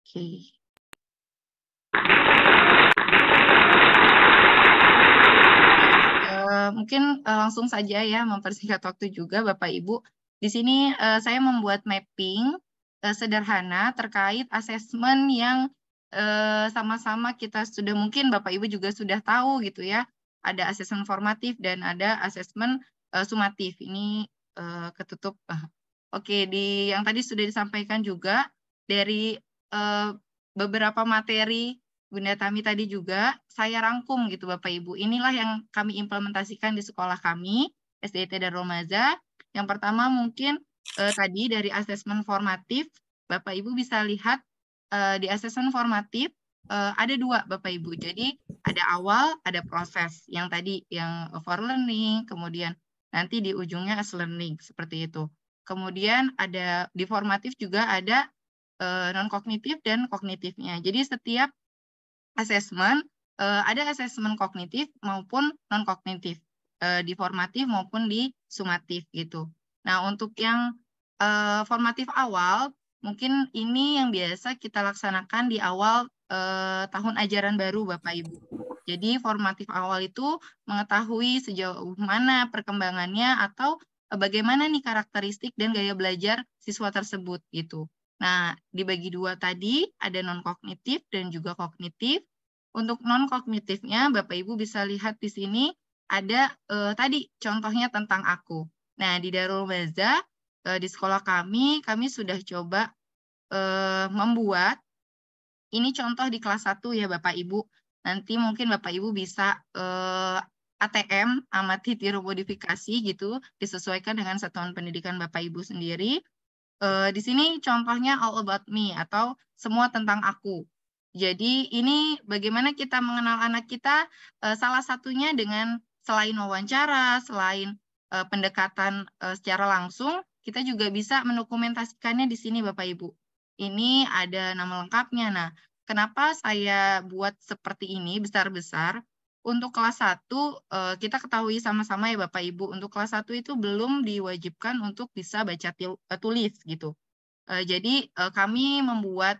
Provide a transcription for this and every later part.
Oke. Mungkin langsung saja ya, mempersingkat waktu juga Bapak Ibu. Di sini saya membuat mapping sederhana terkait asesmen yang sama-sama kita sudah, mungkin Bapak Ibu juga sudah tahu gitu ya. Ada asesmen formatif dan ada asesmen sumatif. Ini ketutup. Oke, yang tadi sudah disampaikan juga dari beberapa materi Bunda Tami tadi juga saya rangkum gitu Bapak Ibu. Inilah yang kami implementasikan di sekolah kami, SDIT Darul Maza. Yang pertama mungkin tadi dari asesmen formatif, Bapak Ibu bisa lihat di asesmen formatif ada dua Bapak Ibu. Jadi ada awal, ada proses. Yang tadi yang for learning, kemudian nanti di ujungnya as learning, seperti itu. Kemudian ada di formatif juga ada non-kognitif dan kognitifnya. Jadi setiap asesmen ada asesmen kognitif maupun non-kognitif, di formatif maupun di sumatif gitu. Nah, untuk yang formatif awal, mungkin ini yang biasa kita laksanakan di awal tahun ajaran baru Bapak Ibu. Jadi formatif awal itu mengetahui sejauh mana perkembangannya atau bagaimana nih karakteristik dan gaya belajar siswa tersebut gitu. Nah, dibagi dua tadi, ada non-kognitif dan juga kognitif. Untuk non-kognitifnya, Bapak Ibu bisa lihat di sini ada tadi contohnya tentang aku. Nah, di Darul Maza, di sekolah kami sudah coba membuat, ini contoh di kelas 1 ya Bapak Ibu. Nanti mungkin Bapak Ibu bisa ATM, amati tiru modifikasi gitu, disesuaikan dengan satuan pendidikan Bapak Ibu sendiri. Di sini contohnya all about me atau semua tentang aku. Jadi ini bagaimana kita mengenal anak kita, salah satunya dengan selain wawancara, selain pendekatan secara langsung, kita juga bisa mendokumentasikannya di sini Bapak Ibu. Ini ada nama lengkapnya. Nah, kenapa saya buat seperti ini besar-besar? Untuk kelas 1, kita ketahui sama-sama ya Bapak Ibu, untuk kelas 1 itu belum diwajibkan untuk bisa baca tulis gitu. Jadi kami membuat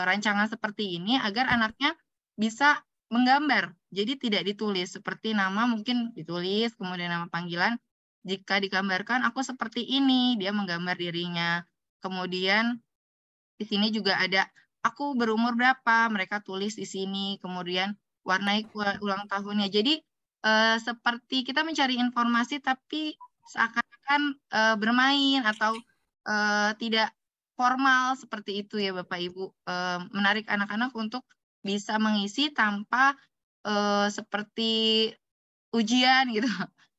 rancangan seperti ini agar anaknya bisa menggambar. Jadi tidak ditulis, seperti nama mungkin ditulis, kemudian nama panggilan. Jika digambarkan, aku seperti ini, dia menggambar dirinya. Kemudian di sini juga ada aku berumur berapa, mereka tulis di sini. Kemudian warnai ulang tahunnya. Jadi seperti kita mencari informasi tapi seakan-akan bermain atau tidak formal seperti itu ya Bapak Ibu. Menarik anak-anak untuk bisa mengisi tanpa seperti ujian gitu,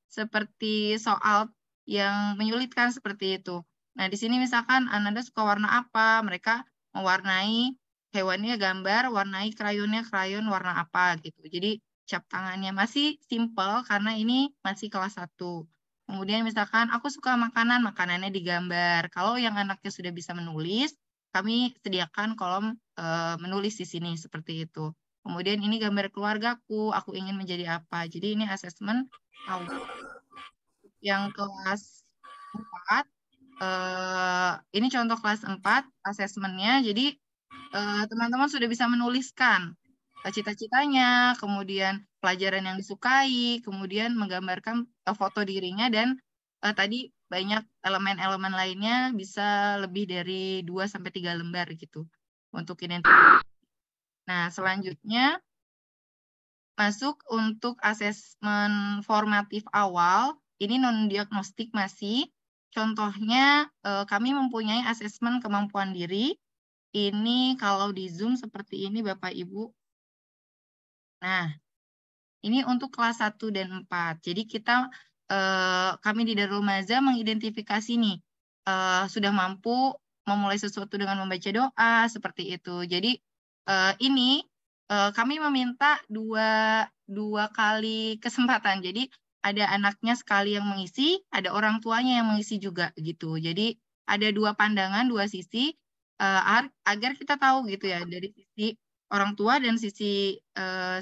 seperti soal yang menyulitkan seperti itu. Nah, di sini misalkan Ananda suka warna apa, mereka mewarnai hewannya gambar, warnai krayonnya krayon warna apa gitu. Jadi cap tangannya masih simple karena ini masih kelas 1. Kemudian misalkan aku suka makanan, makanannya digambar. Kalau yang anaknya sudah bisa menulis, kami sediakan kolom menulis di sini seperti itu. Kemudian ini gambar keluargaku, aku ingin menjadi apa. Jadi ini asesmen awal. Yang kelas 4, ini contoh kelas 4 asesmennya. Jadi teman-teman sudah bisa menuliskan cita-citanya, kemudian pelajaran yang disukai, kemudian menggambarkan foto dirinya, dan tadi banyak elemen-elemen lainnya, bisa lebih dari 2-3 lembar gitu untuk identifikasi. Nah, selanjutnya masuk untuk asesmen formatif awal, ini non-diagnostik masih. Contohnya kami mempunyai asesmen kemampuan diri. Ini kalau di Zoom seperti ini Bapak Ibu. Nah, ini untuk kelas 1 dan 4. Jadi kami di Darul Maza mengidentifikasi nih, sudah mampu memulai sesuatu dengan membaca doa, seperti itu. Jadi ini kami meminta dua kali kesempatan. Jadi ada anaknya sekali yang mengisi, ada orang tuanya yang mengisi juga gitu. Jadi ada dua pandangan, dua sisi, agar kita tahu gitu ya dari sisi orang tua dan sisi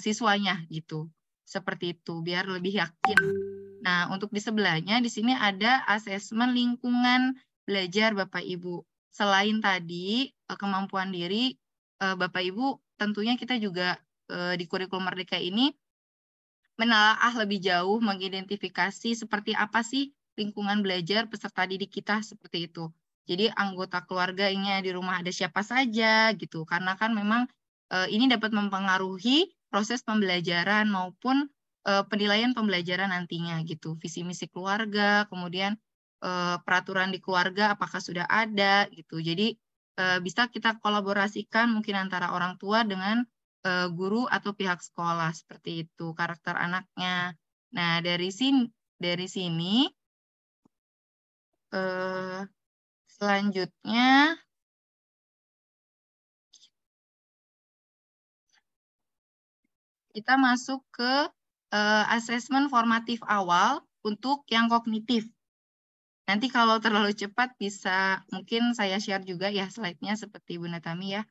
siswanya gitu. Seperti itu, biar lebih yakin. Nah, untuk di sebelahnya di sini ada asesmen lingkungan belajar Bapak Ibu. Selain tadi kemampuan diri, Bapak Ibu, tentunya kita juga di kurikulum Merdeka ini menelaah lebih jauh, mengidentifikasi seperti apa sih lingkungan belajar peserta didik kita seperti itu. Jadi anggota keluarganya di rumah ada siapa saja gitu, karena kan memang ini dapat mempengaruhi proses pembelajaran maupun penilaian pembelajaran nantinya gitu. Visi misi keluarga, kemudian peraturan di keluarga apakah sudah ada gitu. Jadi bisa kita kolaborasikan mungkin antara orang tua dengan guru atau pihak sekolah seperti itu karakter anaknya. Nah dari sini selanjutnya kita masuk ke asesmen formatif awal untuk yang kognitif. Nanti kalau terlalu cepat bisa mungkin saya share juga ya slide-nya seperti Bunda Tami ya.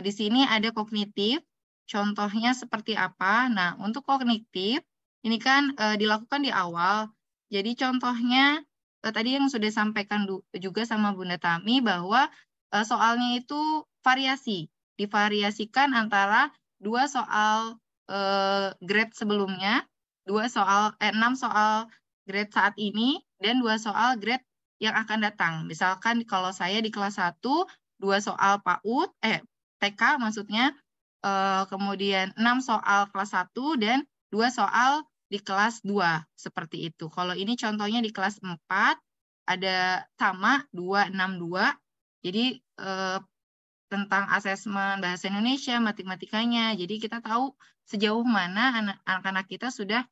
Di sini ada kognitif, contohnya seperti apa. Nah, untuk kognitif, ini kan dilakukan di awal. Jadi contohnya, tadi yang sudah disampaikan juga sama Bunda Tami, bahwa soalnya itu variasi. Divariasikan antara 2 soal grade sebelumnya, 6 soal grade saat ini, dan 2 soal grade yang akan datang. Misalkan kalau saya di kelas 1, 2 soal PAUD, TK maksudnya, kemudian 6 soal kelas 1 dan 2 soal di kelas 2, seperti itu. Kalau ini contohnya di kelas 4, ada sama 262, jadi tentang asesmen bahasa Indonesia, matematikanya, jadi kita tahu sejauh mana anak-anak kita sudah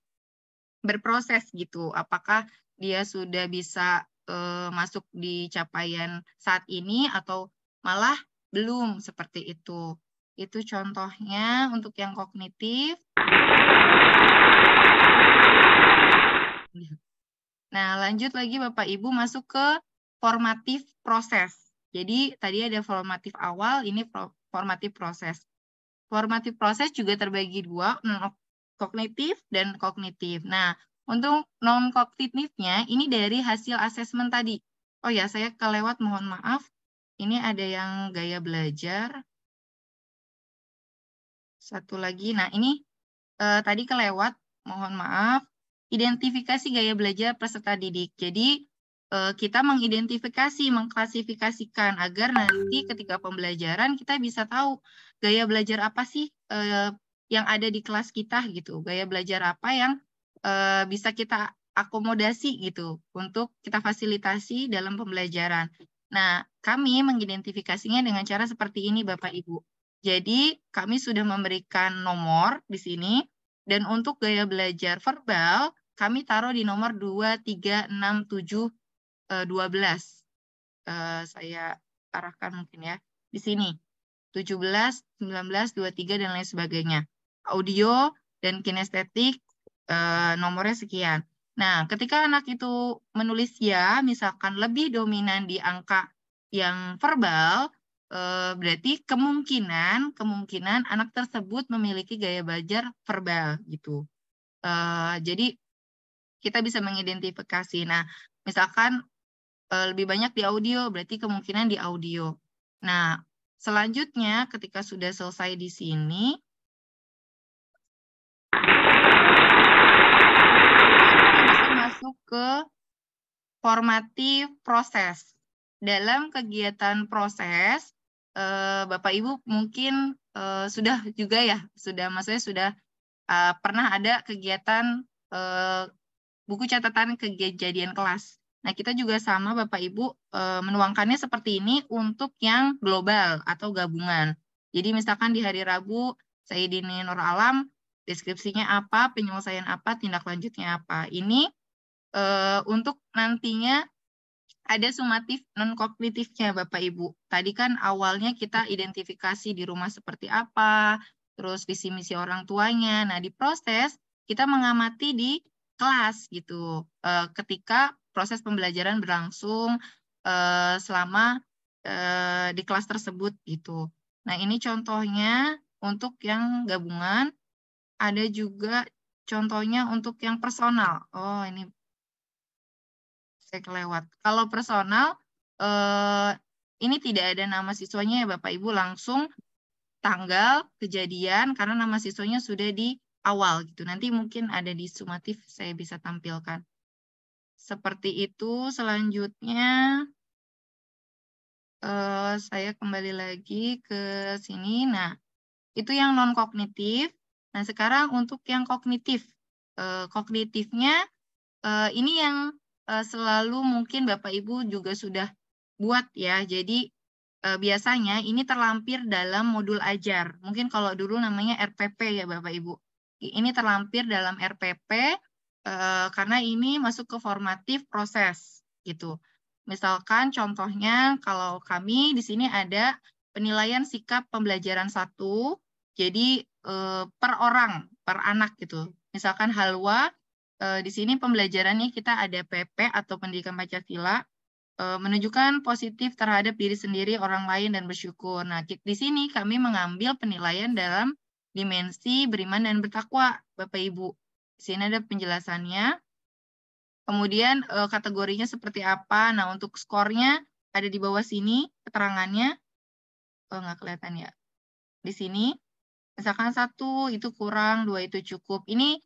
berproses gitu, apakah dia sudah bisa masuk di capaian saat ini atau malah belum seperti itu. Itu contohnya untuk yang kognitif. Nah, lanjut lagi Bapak Ibu masuk ke formatif proses. Jadi tadi ada formatif awal, ini formatif proses. Formatif proses juga terbagi 2, kognitif dan kognitif. Nah, untuk non-kognitifnya ini dari hasil asesmen tadi. Oh ya, saya kelewat, mohon maaf. Ini ada yang gaya belajar. Satu lagi, nah ini tadi kelewat, mohon maaf. Identifikasi gaya belajar peserta didik. Jadi kita mengidentifikasi, mengklasifikasikan agar nanti ketika pembelajaran kita bisa tahu gaya belajar apa sih yang ada di kelas kita gitu. Gaya belajar apa yang bisa kita akomodasi gitu untuk kita fasilitasi dalam pembelajaran. Nah, kami mengidentifikasinya dengan cara seperti ini Bapak Ibu. Jadi kami sudah memberikan nomor di sini dan untuk gaya belajar verbal kami taruh di nomor 2, 3, 6, 7, 12. Saya arahkan mungkin ya. Di sini 17, 19, 23 dan lain sebagainya. Audio dan kinestetik nomornya sekian. Nah, ketika anak itu menulis ya, misalkan lebih dominan di angka yang verbal, berarti kemungkinan anak tersebut memiliki gaya belajar verbal gitu. Jadi kita bisa mengidentifikasi. Nah, misalkan lebih banyak di audio, berarti kemungkinan di audio. Nah, selanjutnya ketika sudah selesai di sini, kita bisa masuk ke formatif proses. Dalam kegiatan proses, Bapak Ibu mungkin sudah juga ya, maksudnya sudah pernah ada kegiatan buku catatan kejadian kelas. Nah, kita juga sama Bapak Ibu menuangkannya seperti ini untuk yang global atau gabungan. Jadi misalkan di hari Rabu, Sayyidini Nur Alam, deskripsinya apa, penyelesaian apa, tindak lanjutnya apa. Ini untuk nantinya ada sumatif non-kognitifnya Bapak Ibu. Tadi kan awalnya kita identifikasi di rumah seperti apa, terus visi misi orang tuanya. Nah, di proses kita mengamati di kelas gitu. Ketika proses pembelajaran berlangsung selama di kelas tersebut gitu. Nah, ini contohnya untuk yang gabungan. Ada juga contohnya untuk yang personal. Oh, ini saya kelewat. Kalau personal, ini tidak ada nama siswanya ya Bapak Ibu, langsung tanggal, kejadian, karena nama siswanya sudah di awal gitu. Nanti mungkin ada di sumatif saya bisa tampilkan. Seperti itu. Selanjutnya saya kembali lagi ke sini. Nah, itu yang non-kognitif. Nah, sekarang untuk yang kognitif. Kognitifnya ini yang selalu mungkin Bapak Ibu juga sudah buat ya. Jadi biasanya ini terlampir dalam modul ajar. Mungkin kalau dulu namanya RPP ya Bapak Ibu. Ini terlampir dalam RPP karena ini masuk ke formatif proses gitu. Misalkan contohnya kalau kami di sini ada penilaian sikap pembelajaran 1, jadi per orang, per anak gitu. Misalkan Halwa, di sini pembelajarannya kita ada PP atau Pendidikan Pancasila, menunjukkan positif terhadap diri sendiri, orang lain, dan bersyukur. Nah, di sini kami mengambil penilaian dalam dimensi beriman dan bertakwa, Bapak Ibu. Di sini ada penjelasannya. Kemudian kategorinya seperti apa. Nah, untuk skornya ada di bawah sini, keterangannya. Nggak kelihatan ya. Di sini, misalkan 1 itu kurang, 2 itu cukup. Ini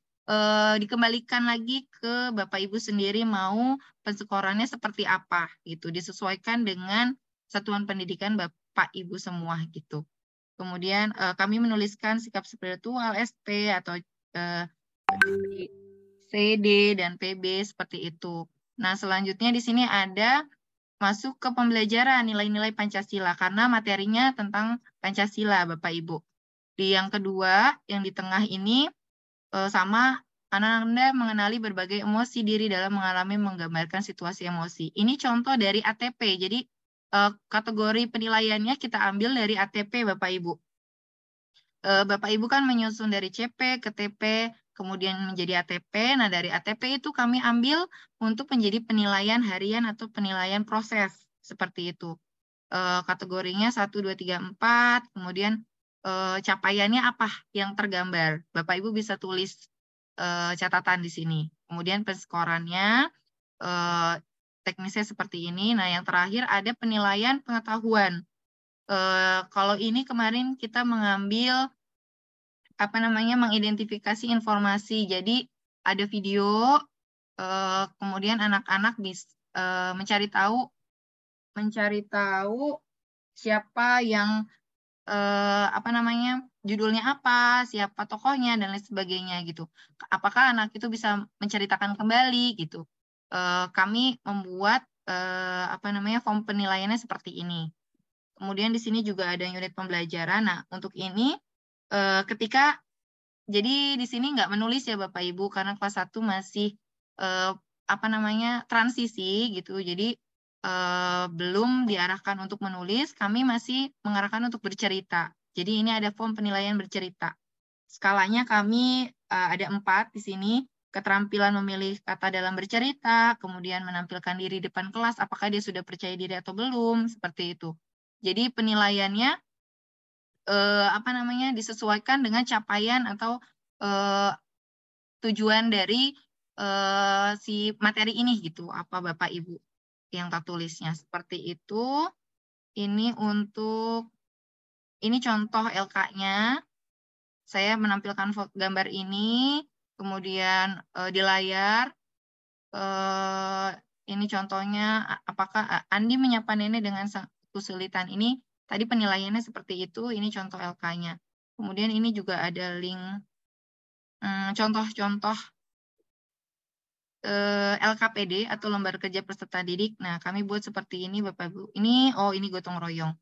dikembalikan lagi ke Bapak Ibu sendiri mau penskorannya seperti apa gitu, disesuaikan dengan satuan pendidikan Bapak Ibu semua gitu. Kemudian kami menuliskan sikap spiritual SP atau CD dan PB seperti itu. Nah, selanjutnya di sini ada masuk ke pembelajaran nilai-nilai Pancasila karena materinya tentang Pancasila Bapak Ibu. Di yang kedua, yang di tengah ini sama Anda mengenali berbagai emosi diri dalam mengalami menggambarkan situasi emosi. Ini contoh dari ATP. Jadi kategori penilaiannya kita ambil dari ATP Bapak Ibu. Bapak Ibu kan menyusun dari CP ke TP, kemudian menjadi ATP. Nah, dari ATP itu kami ambil untuk menjadi penilaian harian atau penilaian proses. Seperti itu. Kategorinya 1, 2, 3, 4, kemudian capaiannya apa yang tergambar. Bapak Ibu bisa tulis catatan di sini. Kemudian penskorannya teknisnya seperti ini. Nah, yang terakhir ada penilaian pengetahuan. Kalau ini kemarin kita mengambil mengidentifikasi informasi. Jadi ada video, kemudian anak-anak bisa mencari tahu siapa yang judulnya apa, siapa tokohnya, dan lain sebagainya gitu. Apakah anak itu bisa menceritakan kembali gitu. Kami membuat form penilaiannya seperti ini. Kemudian di sini juga ada unit pembelajaran. Nah, untuk ini jadi di sini nggak menulis ya Bapak Ibu karena kelas 1 masih transisi gitu. Jadi belum diarahkan untuk menulis, kami masih mengarahkan untuk bercerita. Jadi ini ada form penilaian bercerita. Skalanya kami ada 4 di sini. Keterampilan memilih kata dalam bercerita, kemudian menampilkan diri depan kelas, apakah dia sudah percaya diri atau belum, seperti itu. Jadi penilaiannya disesuaikan dengan capaian atau tujuan dari si materi ini gitu, apa Bapak Ibu yang tertulisnya seperti itu. Ini contoh LK-nya. Saya menampilkan gambar ini, kemudian di layar. Ini contohnya, apakah Andi menyapa nenek dengan kesulitan ini. Tadi penilaiannya seperti itu, ini contoh LK-nya. Kemudian ini juga ada link contoh-contoh LKPD atau lembar kerja peserta didik. Nah, kami buat seperti ini Bapak Ibu. Ini gotong royong.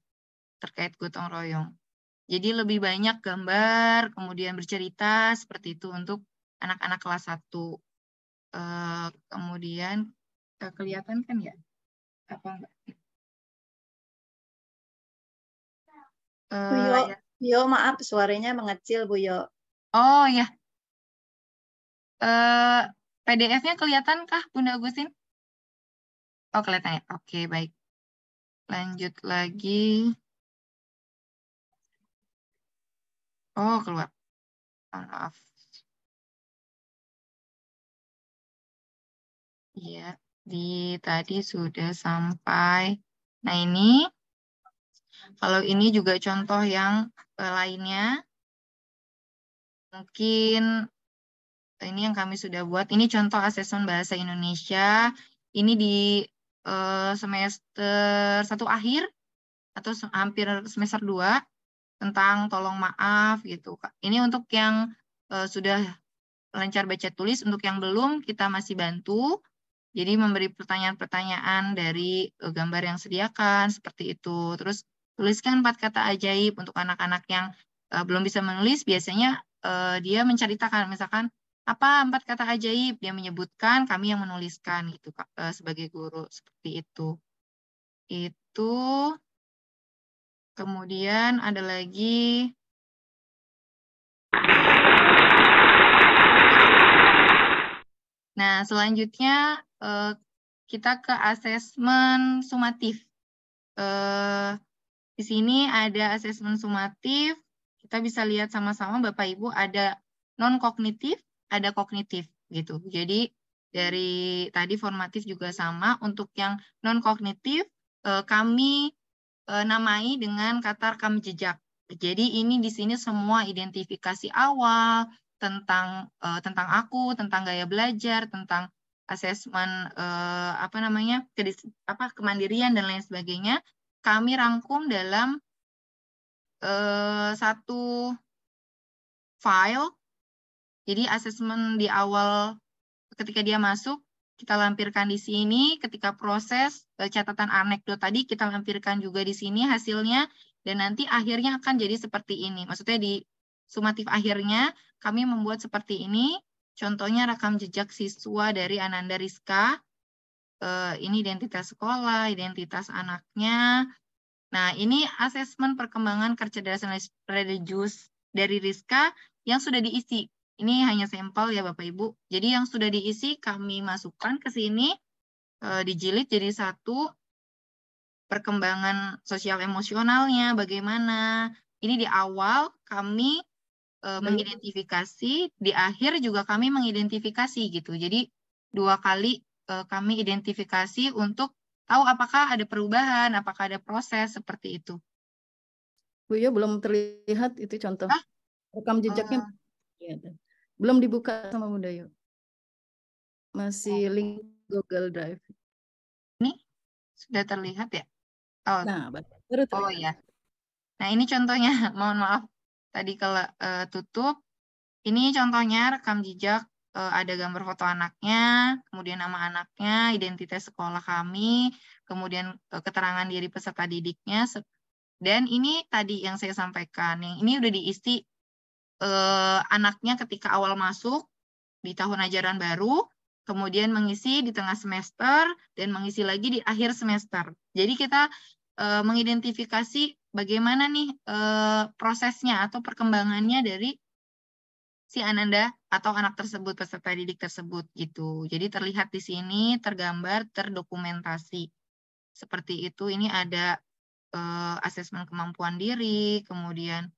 Terkait gotong royong. Jadi lebih banyak gambar, kemudian bercerita seperti itu untuk anak-anak kelas 1. Kemudian kelihatan kan ya? Apa enggak? Bu Yo, maaf suaranya mengecil Bu Yo. Oh ya. PDF-nya kelihatan kah Bunda Agusin? Oh kelihatan ya. Oke, baik. Lanjut lagi. Oh, keluar. Maaf. Ya, tadi sudah sampai. Nah, ini Kalau ini juga contoh yang lainnya, mungkin ini yang kami sudah buat. Ini contoh asesmen bahasa Indonesia. Ini di semester 1 akhir atau hampir semester 2 tentang tolong maaf gitu. Ini untuk yang sudah lancar baca tulis, untuk yang belum kita masih bantu. Jadi memberi pertanyaan-pertanyaan dari gambar yang sediakan seperti itu. Terus tuliskan 4 kata ajaib untuk anak-anak yang belum bisa menulis. Biasanya dia menceritakan, misalkan apa 4 kata ajaib, dia menyebutkan, kami yang menuliskan gitu sebagai guru seperti itu. Itu kemudian ada lagi nah, selanjutnya kita ke asesmen sumatif. Di sini ada asesmen sumatif. Kita bisa lihat sama-sama Bapak Ibu ada non-kognitif, ada kognitif gitu. Jadi dari tadi formatif juga sama. Untuk yang non-kognitif kami namai dengan kata rekam jejak. Jadi ini di sini semua identifikasi awal tentang aku, tentang gaya belajar, tentang asesmen kemandirian dan lain sebagainya, kami rangkum dalam satu file. Jadi asesmen di awal ketika dia masuk kita lampirkan di sini, ketika proses catatan anekdot tadi kita lampirkan juga di sini hasilnya, dan nanti akhirnya akan jadi seperti ini. Maksudnya di sumatif akhirnya kami membuat seperti ini. Contohnya rekam jejak siswa dari Ananda Rizka. Ini identitas sekolah, identitas anaknya. Nah, ini asesmen perkembangan kecerdasan religius dari Rizka yang sudah diisi. Ini hanya sampel ya Bapak Ibu. Jadi yang sudah diisi kami masukkan ke sini, dijilid jadi satu, perkembangan sosial emosionalnya bagaimana. Ini di awal kami mengidentifikasi, di akhir juga kami mengidentifikasi gitu. Jadi 2 kali kami identifikasi untuk tahu apakah ada perubahan, apakah ada proses seperti itu. Bu Yo, belum terlihat itu contoh. Rekam jejaknya belum dibuka sama Bunda Yo. Masih link Google Drive. Ini sudah terlihat ya? Oh, nah, baru terlihat. Oh ya. Nah, ini contohnya. Mohon maaf tadi kalau tutup. Ini contohnya rekam jejak, ada gambar foto anaknya, kemudian nama anaknya, identitas sekolah kami, kemudian keterangan diri peserta didiknya. Dan ini tadi yang saya sampaikan, yang ini udah diisi anaknya ketika awal masuk di tahun ajaran baru, kemudian mengisi di tengah semester, dan mengisi lagi di akhir semester. Jadi kita mengidentifikasi bagaimana nih prosesnya atau perkembangannya dari si Ananda atau anak tersebut, peserta didik tersebut gitu. Jadi terlihat di sini, tergambar, terdokumentasi. Seperti itu, ini ada asesmen kemampuan diri, kemudian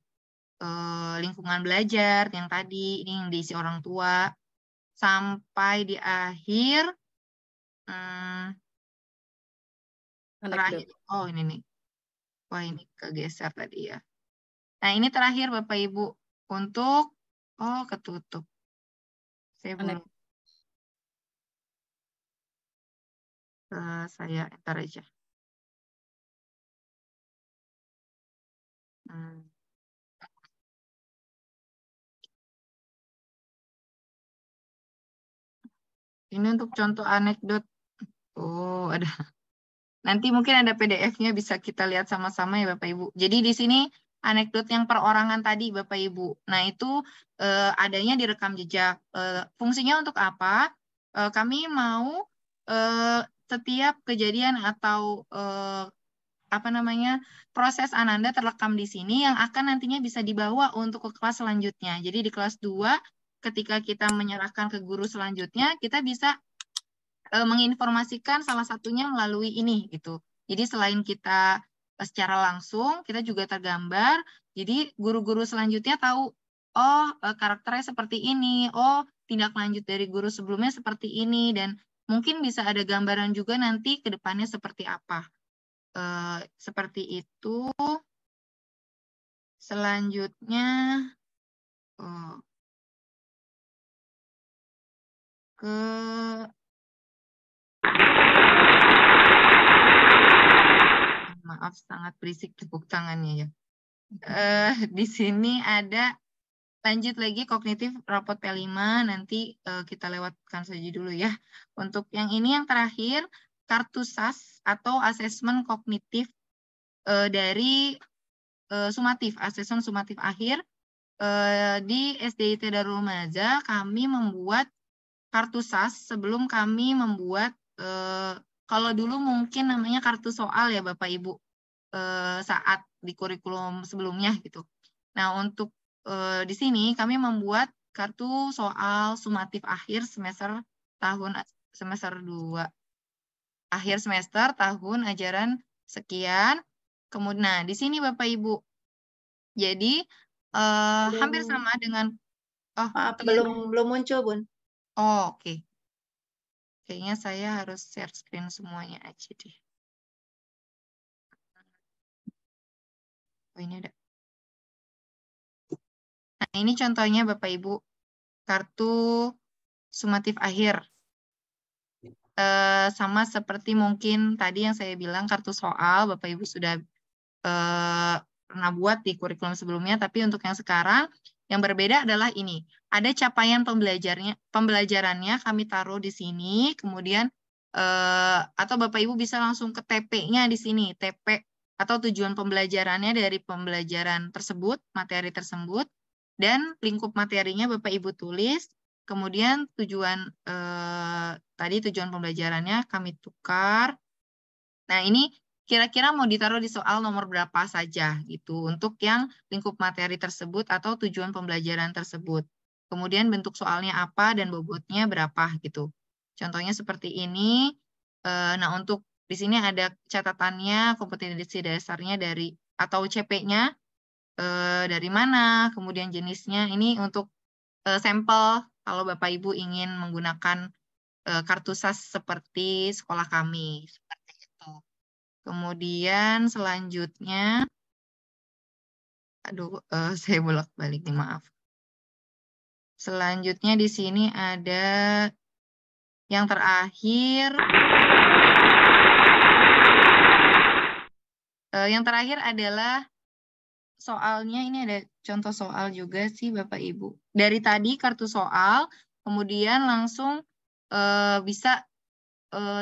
lingkungan belajar yang tadi, ini yang diisi orang tua, sampai di akhir, terakhir, oh ini nih, wah ini kegeser tadi ya. Nah ini terakhir Bapak Ibu, untuk, oh ketutup. Saya belum. Saya enter aja. Ini untuk contoh anekdot. Oh, ada. Nanti mungkin ada PDF-nya bisa kita lihat sama-sama ya Bapak Ibu. Jadi di sini anekdot yang perorangan tadi Bapak Ibu. Nah, itu adanya di rekam jejak. Fungsinya untuk apa? Kami mau setiap kejadian atau proses Ananda terrekam di sini yang akan nantinya bisa dibawa untuk ke kelas selanjutnya. Jadi di kelas 2 ketika kita menyerahkan ke guru selanjutnya, kita bisa menginformasikan salah satunya melalui ini gitu. Jadi selain kita secara langsung, kita juga tergambar. Jadi guru-guru selanjutnya tahu, oh karakternya seperti ini, oh tindak lanjut dari guru sebelumnya seperti ini, dan mungkin bisa ada gambaran juga nanti ke depannya seperti apa. Seperti itu. Selanjutnya ke maaf sangat berisik tepuk tangannya ya. Di sini ada lanjut lagi kognitif rapot P5, nanti kita lewatkan saja dulu ya. Untuk yang ini yang terakhir, kartu SAS atau asesmen kognitif dari sumatif, asesmen sumatif akhir. Di SDIT Darul Maza kami membuat kartu SAS sebelum kami membuat, kalau dulu mungkin namanya kartu soal ya Bapak Ibu, saat di kurikulum sebelumnya gitu. Nah untuk di sini kami membuat kartu soal sumatif akhir semester 2, akhir semester tahun ajaran sekian. Kemudian, nah di sini Bapak Ibu, jadi hampir sama dengan, maaf, iya. belum muncul Bun. Oh, oke. Kayaknya saya harus share screen semuanya aja deh. Oh ini ada. Nah ini contohnya Bapak Ibu, kartu sumatif akhir. Sama seperti mungkin tadi yang saya bilang kartu soal, Bapak Ibu sudah pernah buat di kurikulum sebelumnya, tapi untuk yang sekarang yang berbeda adalah ini. Ada capaian pembelajarannya kami taruh di sini, kemudian atau Bapak Ibu bisa langsung ke TP-nya di sini, TP atau tujuan pembelajarannya dari pembelajaran tersebut, materi tersebut, dan lingkup materinya Bapak Ibu tulis, kemudian tujuan tadi tujuan pembelajarannya kami tukar. Nah, ini kira-kira mau ditaruh di soal nomor berapa saja gitu untuk yang lingkup materi tersebut atau tujuan pembelajaran tersebut. Kemudian bentuk soalnya apa dan bobotnya berapa gitu. Contohnya seperti ini. Nah, untuk di sini ada catatannya, kompetensi dasarnya dari atau CP-nya dari mana, kemudian jenisnya. Ini untuk sampel kalau Bapak Ibu ingin menggunakan kartu SAS seperti sekolah kami. Seperti itu. Kemudian selanjutnya, aduh, saya bolak-balik nih, maaf. Selanjutnya di sini ada yang terakhir. Yang terakhir adalah soalnya, ini ada contoh soal juga sih Bapak Ibu. Dari tadi kartu soal, kemudian langsung bisa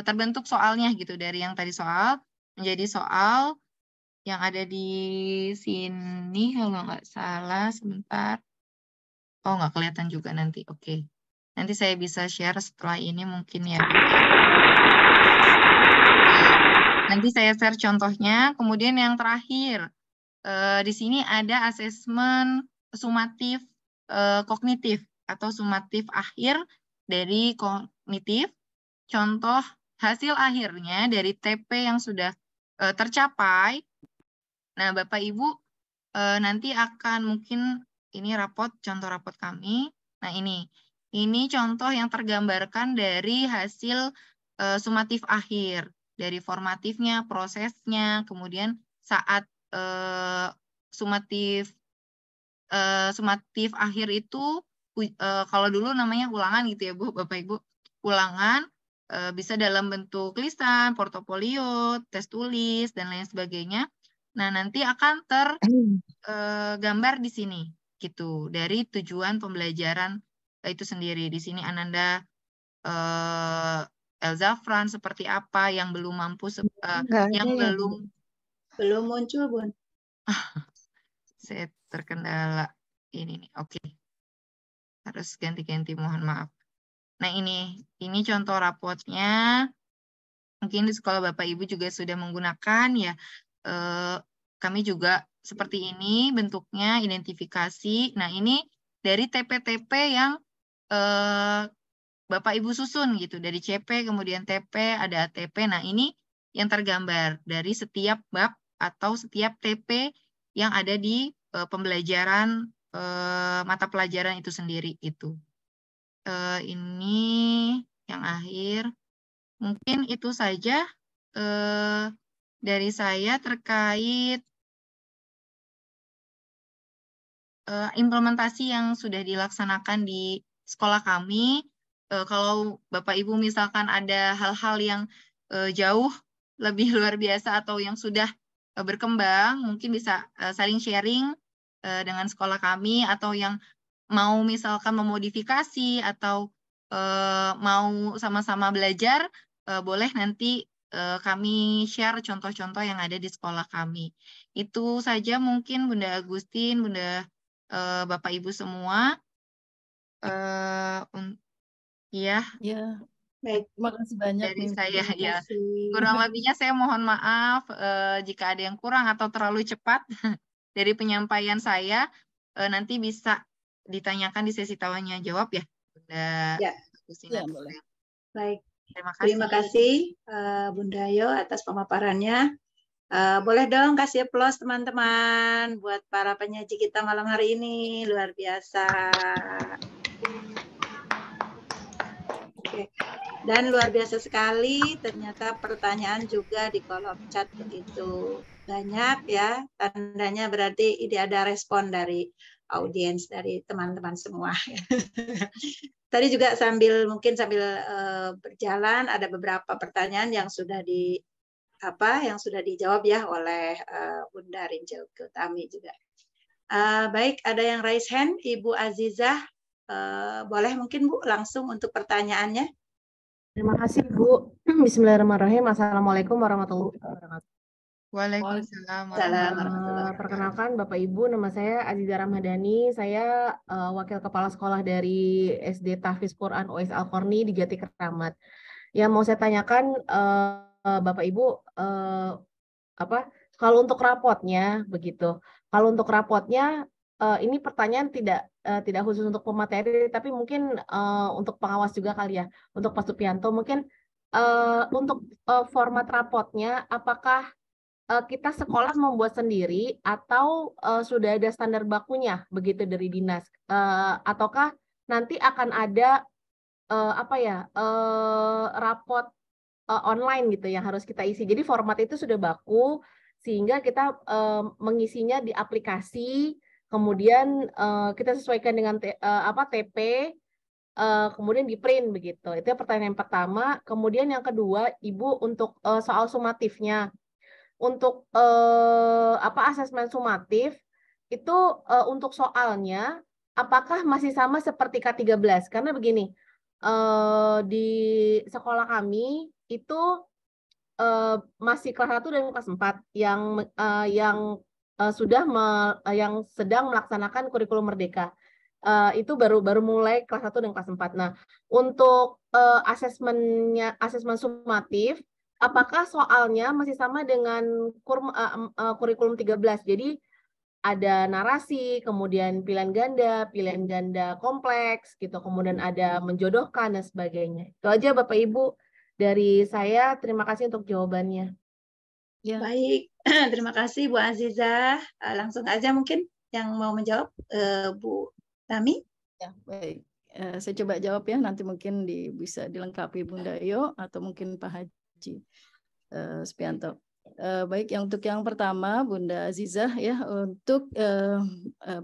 terbentuk soalnya gitu. Dari yang tadi soal menjadi soal yang ada di sini kalau nggak salah, sebentar. Oh, nggak kelihatan juga nanti. Oke. Nanti saya bisa share setelah ini mungkin ya. Nanti saya share contohnya. Kemudian yang terakhir, di sini ada asesmen sumatif kognitif atau sumatif akhir dari kognitif. Contoh hasil akhirnya dari TP yang sudah tercapai. Nah, Bapak Ibu nanti akan mungkin ini contoh rapot kami. Nah, ini contoh yang tergambarkan dari hasil sumatif akhir, dari formatifnya, prosesnya, kemudian saat sumatif akhir itu kalau dulu namanya ulangan gitu ya Bu, Bapak Ibu. Ulangan bisa dalam bentuk lisan, portofolio, tes tulis, dan lain sebagainya. Nah, nanti akan tergambar di sini gitu dari tujuan pembelajaran itu sendiri. Di sini Ananda Elzafran seperti apa yang belum mampu yang belum muncul Bun. Saya terkendala ini nih. Oke. Harus ganti-ganti, mohon maaf. Nah, ini contoh rapotnya. Mungkin di sekolah Bapak Ibu juga sudah menggunakan ya. Kami juga seperti ini bentuknya, identifikasi. Nah, ini dari TP-TP yang Bapak Ibu susun gitu. Dari CP, kemudian TP, ada ATP. Nah, ini yang tergambar dari setiap bab atau setiap TP yang ada di pembelajaran mata pelajaran itu sendiri itu. Ini yang akhir. Mungkin itu saja dari saya terkait implementasi yang sudah dilaksanakan di sekolah kami. Kalau Bapak Ibu misalkan ada hal-hal yang jauh lebih luar biasa atau yang sudah berkembang, mungkin bisa saling sharing dengan sekolah kami, atau yang mau misalkan memodifikasi atau mau sama-sama belajar, boleh nanti kami share contoh-contoh yang ada di sekolah kami. Itu saja mungkin Bunda Agustin, Bunda Bapak Ibu semua. Ya, Baik, terima kasih banyak dari nih. saya terima ya. kasih. Kurang lebihnya saya mohon maaf jika ada yang kurang atau terlalu cepat dari penyampaian saya. Nanti bisa ditanyakan di sesi tanya jawab ya, Bunda Ya. Agustin. Ya, boleh. Baik, Terima kasih. terima kasih Bunda Ayo atas pemaparannya. Boleh dong kasih aplaus teman-teman buat para penyaji kita malam hari ini, luar biasa. Oke. Dan luar biasa sekali, ternyata pertanyaan juga di kolom chat begitu banyak ya, tandanya berarti ini ada respon dari audiens, dari teman-teman semua. Tadi juga mungkin sambil berjalan ada beberapa pertanyaan yang sudah dijawab ya oleh Bunda Rinjau Utami juga. Baik, ada yang raise hand, Ibu Azizah, boleh mungkin Bu langsung untuk pertanyaannya. Terima kasih Bu. Bismillahirrahmanirrahim. Assalamualaikum warahmatullahi wabarakatuh. Waalaikumsalam. Perkenalkan Bapak Ibu, nama saya Azizah Ramadhani. Saya Wakil Kepala Sekolah dari SD Tahfiz Quran OS Al-Qorni di Jati Keramat. Yang mau saya tanyakan Bapak Ibu, kalau untuk rapotnya begitu. Kalau untuk rapotnya ini pertanyaan tidak khusus untuk pemateri, tapi mungkin untuk pengawas juga kali ya, untuk Pak Supianto. Mungkin untuk format rapotnya, apakah kita sekolah membuat sendiri atau sudah ada standar bakunya begitu dari dinas, ataukah nanti akan ada rapot online gitu yang harus kita isi. Jadi format itu sudah baku sehingga kita mengisinya di aplikasi, kemudian kita sesuaikan dengan TP, kemudian di print begitu. Itu pertanyaan yang pertama. Kemudian yang kedua, Ibu, untuk soal sumatifnya, untuk asesmen sumatif itu untuk soalnya apakah masih sama seperti K13? Karena begini, di sekolah kami itu masih kelas 1 dan kelas 4 yang sedang melaksanakan kurikulum merdeka. Itu baru mulai kelas 1 dan kelas 4. Nah, untuk asesmen sumatif, apakah soalnya masih sama dengan kurikulum 13? Jadi ada narasi, kemudian pilihan ganda kompleks gitu, kemudian ada menjodohkan dan sebagainya. Itu aja Bapak Ibu dari saya. Terima kasih untuk jawabannya. Ya. Baik, terima kasih Bu Azizah. Langsung aja mungkin yang mau menjawab Bu Tami. Ya, baik. Saya coba jawab ya, nanti mungkin bisa dilengkapi Bunda Ayo atau mungkin Pak Haji Supianto. Baik, untuk yang pertama Bunda Azizah ya, untuk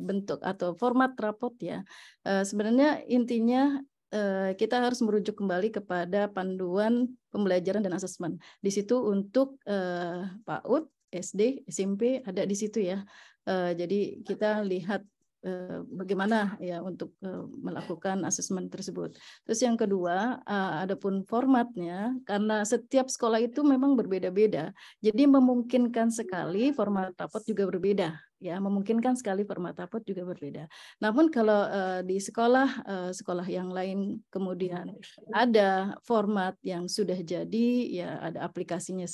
bentuk atau format rapot ya, sebenarnya intinya kita harus merujuk kembali kepada panduan pembelajaran dan asesmen. Di situ untuk PAUD, SD, SMP ada di situ ya. Jadi kita lihat bagaimana ya untuk melakukan asesmen tersebut. Terus yang kedua, adapun formatnya, karena setiap sekolah itu memang berbeda-beda, jadi memungkinkan sekali format rapot juga berbeda. Ya, memungkinkan sekali format rapot juga berbeda. Namun kalau di sekolah yang lain kemudian ada format yang sudah jadi, ya ada aplikasinya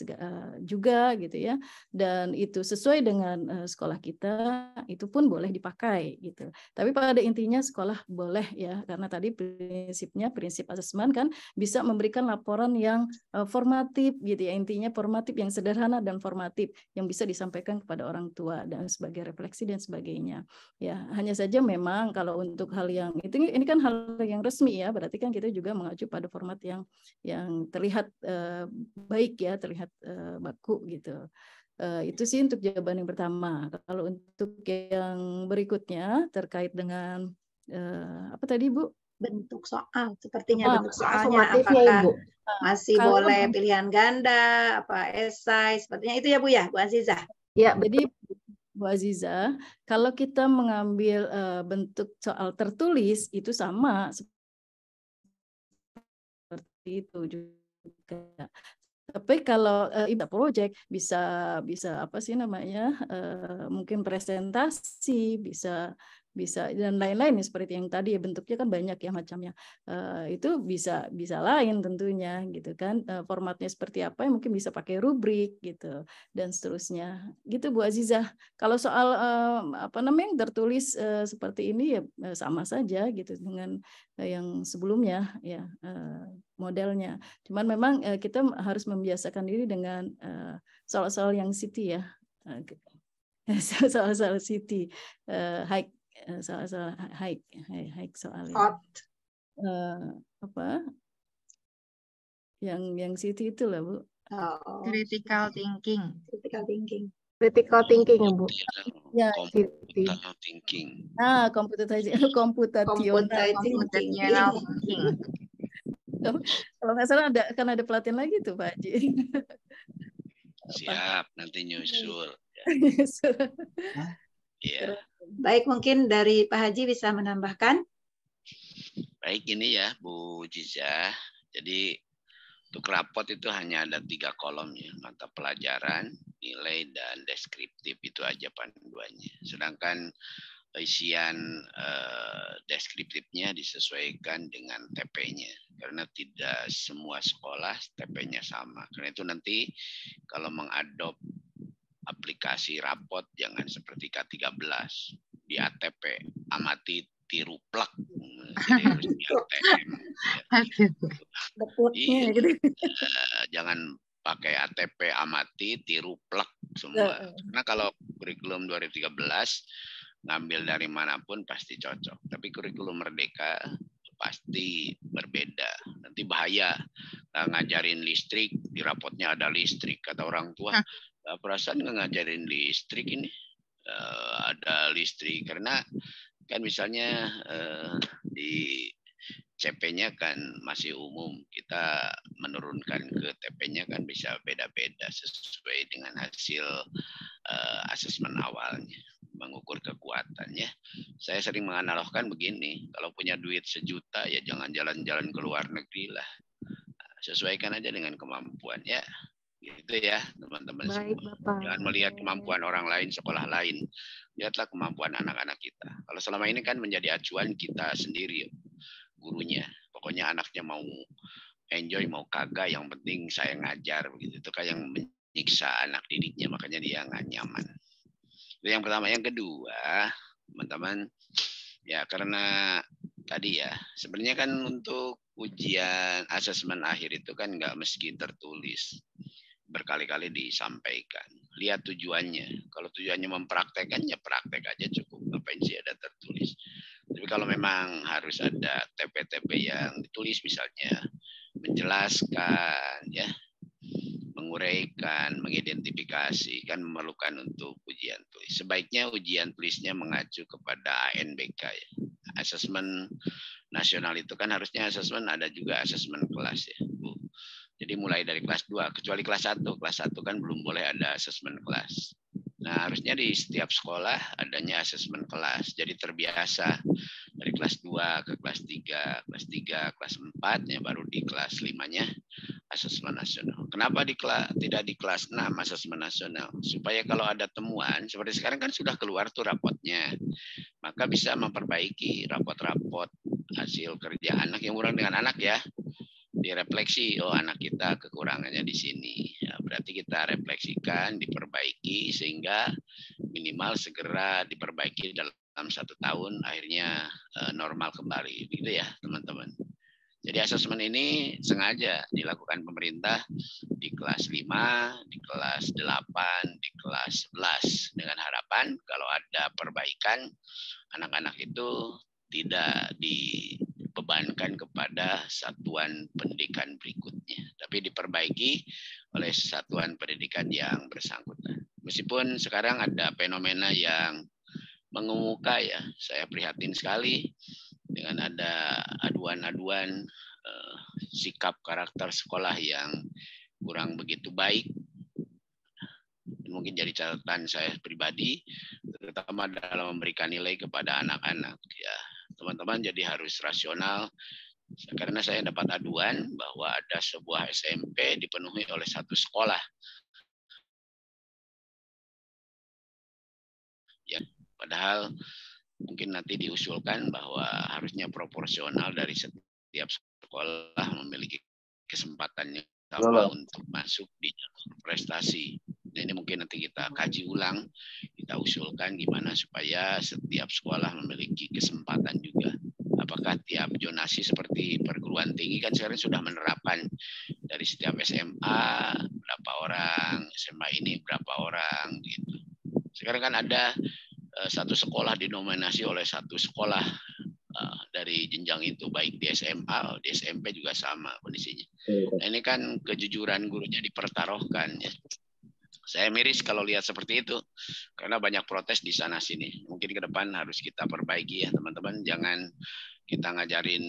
juga gitu ya, dan itu sesuai dengan sekolah kita, itu pun boleh dipakai gitu. Tapi pada intinya sekolah boleh ya, karena tadi prinsip asesmen kan bisa memberikan laporan yang formatif gitu ya, intinya formatif yang sederhana dan formatif yang bisa disampaikan kepada orang tua dan sebagainya. sebagai refleksi dan sebagainya. Ya, hanya saja memang kalau untuk hal yang ini kan hal yang resmi ya, berarti kan kita juga mengacu pada format yang terlihat baik ya, terlihat baku gitu. Itu sih untuk jawaban yang pertama. Kalau untuk yang berikutnya terkait dengan apa tadi Bu? Bentuk soal, sepertinya bentuk soalnya sumatifnya, apakah Ibu masih Kalau boleh pilihan ganda, apa esai, sepertinya itu ya Bu ya, Bu Azizah. ya, jadi Bu Aziza, kalau kita mengambil bentuk soal tertulis itu sama seperti itu juga. Tapi kalau ibadah project bisa apa sih namanya, mungkin presentasi, bisa dan lain-lain seperti yang tadi ya, bentuknya kan banyak ya macamnya. Itu bisa lain tentunya gitu kan. Formatnya seperti apa, mungkin bisa pakai rubrik gitu dan seterusnya. Gitu Bu Azizah. Kalau soal apa namanya tertulis seperti ini ya sama saja gitu dengan yang sebelumnya ya modelnya. Cuman memang kita harus membiasakan diri dengan soal-soal yang city ya, soal-soal city, high, soal-soal high soalnya. Apa? Yang city itu lah Bu. Critical thinking. Critical thinking. critical thinking ya Bu. Ya, Computational thinking. computational thinking. Kalau nggak salah akan ada pelatihan lagi tuh Pak Haji. Siap, nanti nyusul. Ya. Baik, mungkin dari Pak Haji bisa menambahkan. Baik, ini ya Bu Jiza. Jadi untuk rapot itu hanya ada 3 kolom ya, mata pelajaran, nilai, dan deskriptif, itu aja panduannya. Sedangkan isian deskriptifnya disesuaikan dengan TP-nya, karena tidak semua sekolah TP-nya sama. Karena itu nanti kalau mengadop aplikasi rapot jangan seperti K13 di ATP, amati tiru plak, jadi harus di ATM. Ya. Jangan pakai ATP, amati, tiru plak semua. Karena kalau kurikulum 2013 ngambil dari manapun pasti cocok. Tapi kurikulum Merdeka pasti berbeda. Nanti bahaya. Ngajarin listrik, di rapotnya ada listrik. Kata orang tua, perasaan nggak ngajarin listrik ini. Ada listrik. Karena kan misalnya di CP-nya kan masih umum. Kita menurunkan ke TP-nya kan bisa beda-beda sesuai dengan hasil asesmen awalnya. Mengukur kekuatannya. Saya sering menganalogkan begini, kalau punya duit 1 juta ya jangan jalan-jalan ke luar negeri lah. Sesuaikan aja dengan kemampuan ya. Gitu ya teman-teman semua. Bapak. Jangan melihat kemampuan orang lain, sekolah lain. Lihatlah kemampuan anak-anak kita. Kalau selama ini kan menjadi acuan kita sendiri, gurunya. Pokoknya anaknya mau enjoy, mau kagak, yang penting saya ngajar. Begitu. Itu kan yang menyiksa anak didiknya, makanya dia nggak nyaman. Itu yang pertama. Yang kedua, teman-teman, ya karena tadi ya, sebenarnya kan untuk ujian asesmen akhir itu kan nggak meski tertulis. Berkali-kali disampaikan. Lihat tujuannya. Kalau tujuannya mempraktekkan, ya praktek aja cukup. Ngapain sih ada tertulis. Tapi kalau memang harus ada TP-TP yang ditulis misalnya, menjelaskan, ya, menguraikan, mengidentifikasi, kan memerlukan untuk ujian tulis. Sebaiknya ujian tulisnya mengacu kepada ANBK ya. Asesmen nasional itu kan harusnya asesmen ada juga asesmen kelas ya, Bu. Jadi mulai dari kelas 2, kecuali kelas 1. Kelas 1 kan belum boleh ada asesmen kelas. Nah, harusnya di setiap sekolah adanya asesmen kelas. Jadi terbiasa dari kelas 2 ke kelas 3, kelas 3, kelas 4, ya baru di kelas 5-nya asesmen nasional. Kenapa tidak di kelas 6 asesmen nasional? Supaya kalau ada temuan, seperti sekarang kan sudah keluar tuh rapotnya, maka bisa memperbaiki rapot-rapot hasil kerja anak yang kurang dengan anak ya. Direfleksi, oh anak kita kekurangannya di sini. Ya, berarti kita refleksikan, diperbaiki sehingga minimal segera diperbaiki dalam 1 tahun, akhirnya normal kembali. Begitu ya teman-teman. Jadi asesmen ini sengaja dilakukan pemerintah di kelas 5, di kelas 8, di kelas kelas 11 dengan harapan kalau ada perbaikan anak-anak itu tidak dibebankan kepada satuan pendidikan berikutnya, tapi diperbaiki oleh satuan pendidikan yang bersangkutan. Meskipun sekarang ada fenomena yang mengemuka ya, saya prihatin sekali dengan ada aduan-aduan sikap karakter sekolah yang kurang begitu baik. Mungkin jadi catatan saya pribadi, terutama dalam memberikan nilai kepada anak-anak. Ya, teman-teman jadi harus rasional, karena saya dapat aduan bahwa ada sebuah SMP dipenuhi oleh satu sekolah. Ya, padahal mungkin nanti diusulkan bahwa harusnya proporsional dari setiap sekolah memiliki kesempatan yang sama untuk masuk di jalur prestasi. Nah, ini mungkin nanti kita kaji ulang, kita usulkan gimana supaya setiap sekolah memiliki kesempatan juga. Apakah tiap zonasi seperti perguruan tinggi kan sekarang sudah menerapkan dari setiap SMA berapa orang, SMA ini berapa orang gitu. Sekarang kan ada satu sekolah dinominasi oleh satu sekolah dari jenjang itu, baik di SMA, di SMP juga sama kondisinya. Nah, ini kan kejujuran gurunya dipertaruhkan ya. Saya miris kalau lihat seperti itu, karena banyak protes di sana sini. Mungkin ke depan harus kita perbaiki ya teman-teman. Jangan kita ngajarin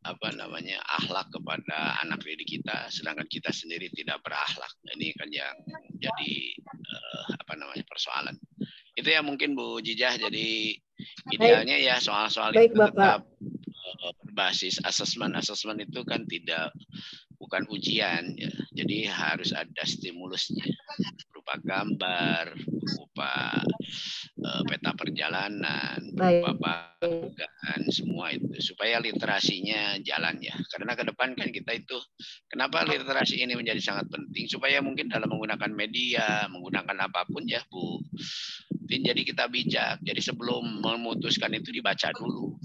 akhlak kepada anak didik kita, sedangkan kita sendiri tidak berakhlak. Nah, ini kan yang jadi persoalan. Itu ya mungkin Bu Jijah. Jadi idealnya ya soal-soal itu tetap berbasis asesmen. Asesmen itu kan bukan ujian ya. Jadi harus ada stimulusnya berupa gambar, berupa peta perjalanan, berupa penghargaan, semua itu supaya literasinya jalan ya. Karena ke depan kan kita itu, kenapa literasi ini menjadi sangat penting, supaya mungkin dalam menggunakan media, menggunakan apapun ya Bu, jadi kita bijak. Jadi sebelum memutuskan itu dibaca dulu.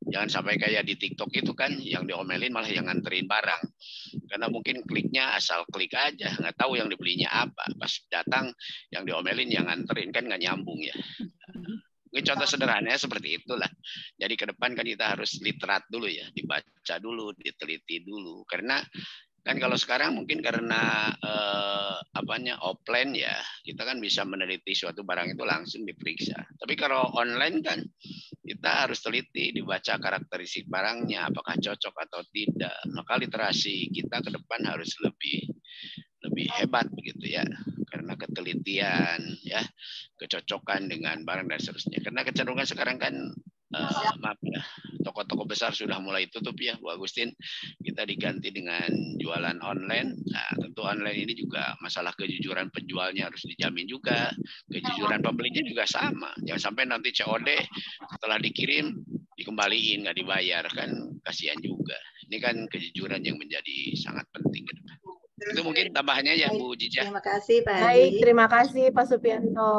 Jangan sampai kayak di TikTok itu kan, yang diomelin malah yang nganterin barang. Karena mungkin kliknya asal klik aja, nggak tahu yang dibelinya apa. Pas datang yang diomelin yang nganterin, kan nggak nyambung ya. Ini contoh sederhananya seperti itulah. Jadi ke depan kan kita harus literat dulu ya, dibaca dulu, diteliti dulu. Karena kan kalau sekarang mungkin karena offline ya, kita kan bisa meneliti suatu barang itu langsung diperiksa. Tapi kalau online kan kita harus teliti, dibaca karakteristik barangnya, apakah cocok atau tidak. Maka literasi kita ke depan harus lebih hebat begitu ya, karena ketelitian ya, kecocokan dengan barang dan seterusnya. Karena kecenderungan sekarang kan maaf ya, toko-toko besar sudah mulai tutup ya Bu Agustin, kita diganti dengan jualan online. Nah, tentu online ini juga masalah kejujuran penjualnya harus dijamin juga, kejujuran pembelinya juga sama. Jangan sampai nanti COD setelah dikirim dikembaliin nggak dibayar, kan kasihan juga. Ini kan kejujuran yang menjadi sangat penting ke depan. Itu mungkin tambahannya ya Bu Jijah. Terima kasih Pak Haji. Baik, terima kasih Pak Supianto.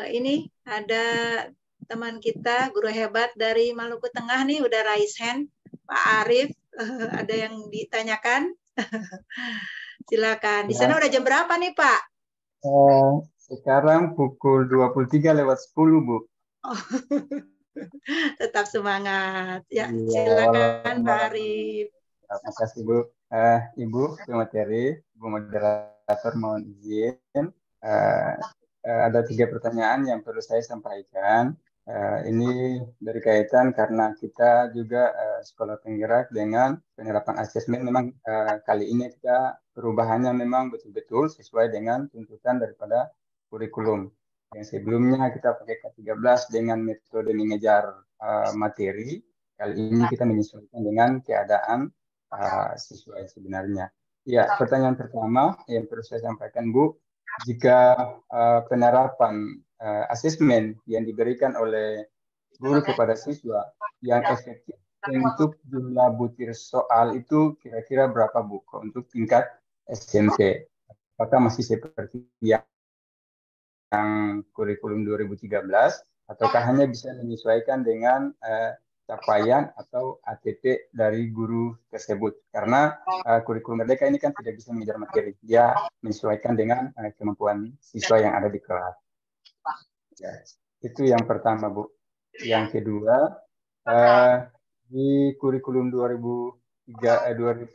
Ini ada teman kita, guru hebat dari Maluku Tengah nih, udah raise hand. Pak Arif, ada yang ditanyakan? Silakan. Di sana udah jam berapa nih Pak? Sekarang pukul 23:10 Bu. Oh. Tetap semangat. Ya, silakan Pak Arif. Terima kasih Bu. Ibu pemateri, Bu moderator, mohon izin. Ada 3 pertanyaan yang perlu saya sampaikan. Ini berkaitan karena kita juga sekolah penggerak dengan penerapan asesmen. Memang kali ini kita perubahannya memang betul-betul sesuai dengan tuntutan daripada kurikulum. Yang sebelumnya kita pakai K13 dengan metode mengejar materi. Kali ini kita menyesuaikan dengan keadaan siswa sebenarnya. Ya, pertanyaan pertama yang perlu saya sampaikan Bu, jika penerapan asesmen yang diberikan oleh guru kepada siswa yang efektif untuk jumlah butir soal itu kira-kira berapa Bu untuk tingkat SMP? Apakah masih seperti yang kurikulum 2013 ataukah hanya bisa menyesuaikan dengan capaian atau ATP dari guru tersebut. Karena kurikulum merdeka ini kan tidak bisa mengejar materi, dia menyesuaikan dengan kemampuan siswa yang ada di kelas. Ya, itu yang pertama, Bu. Yang kedua, di kurikulum 2003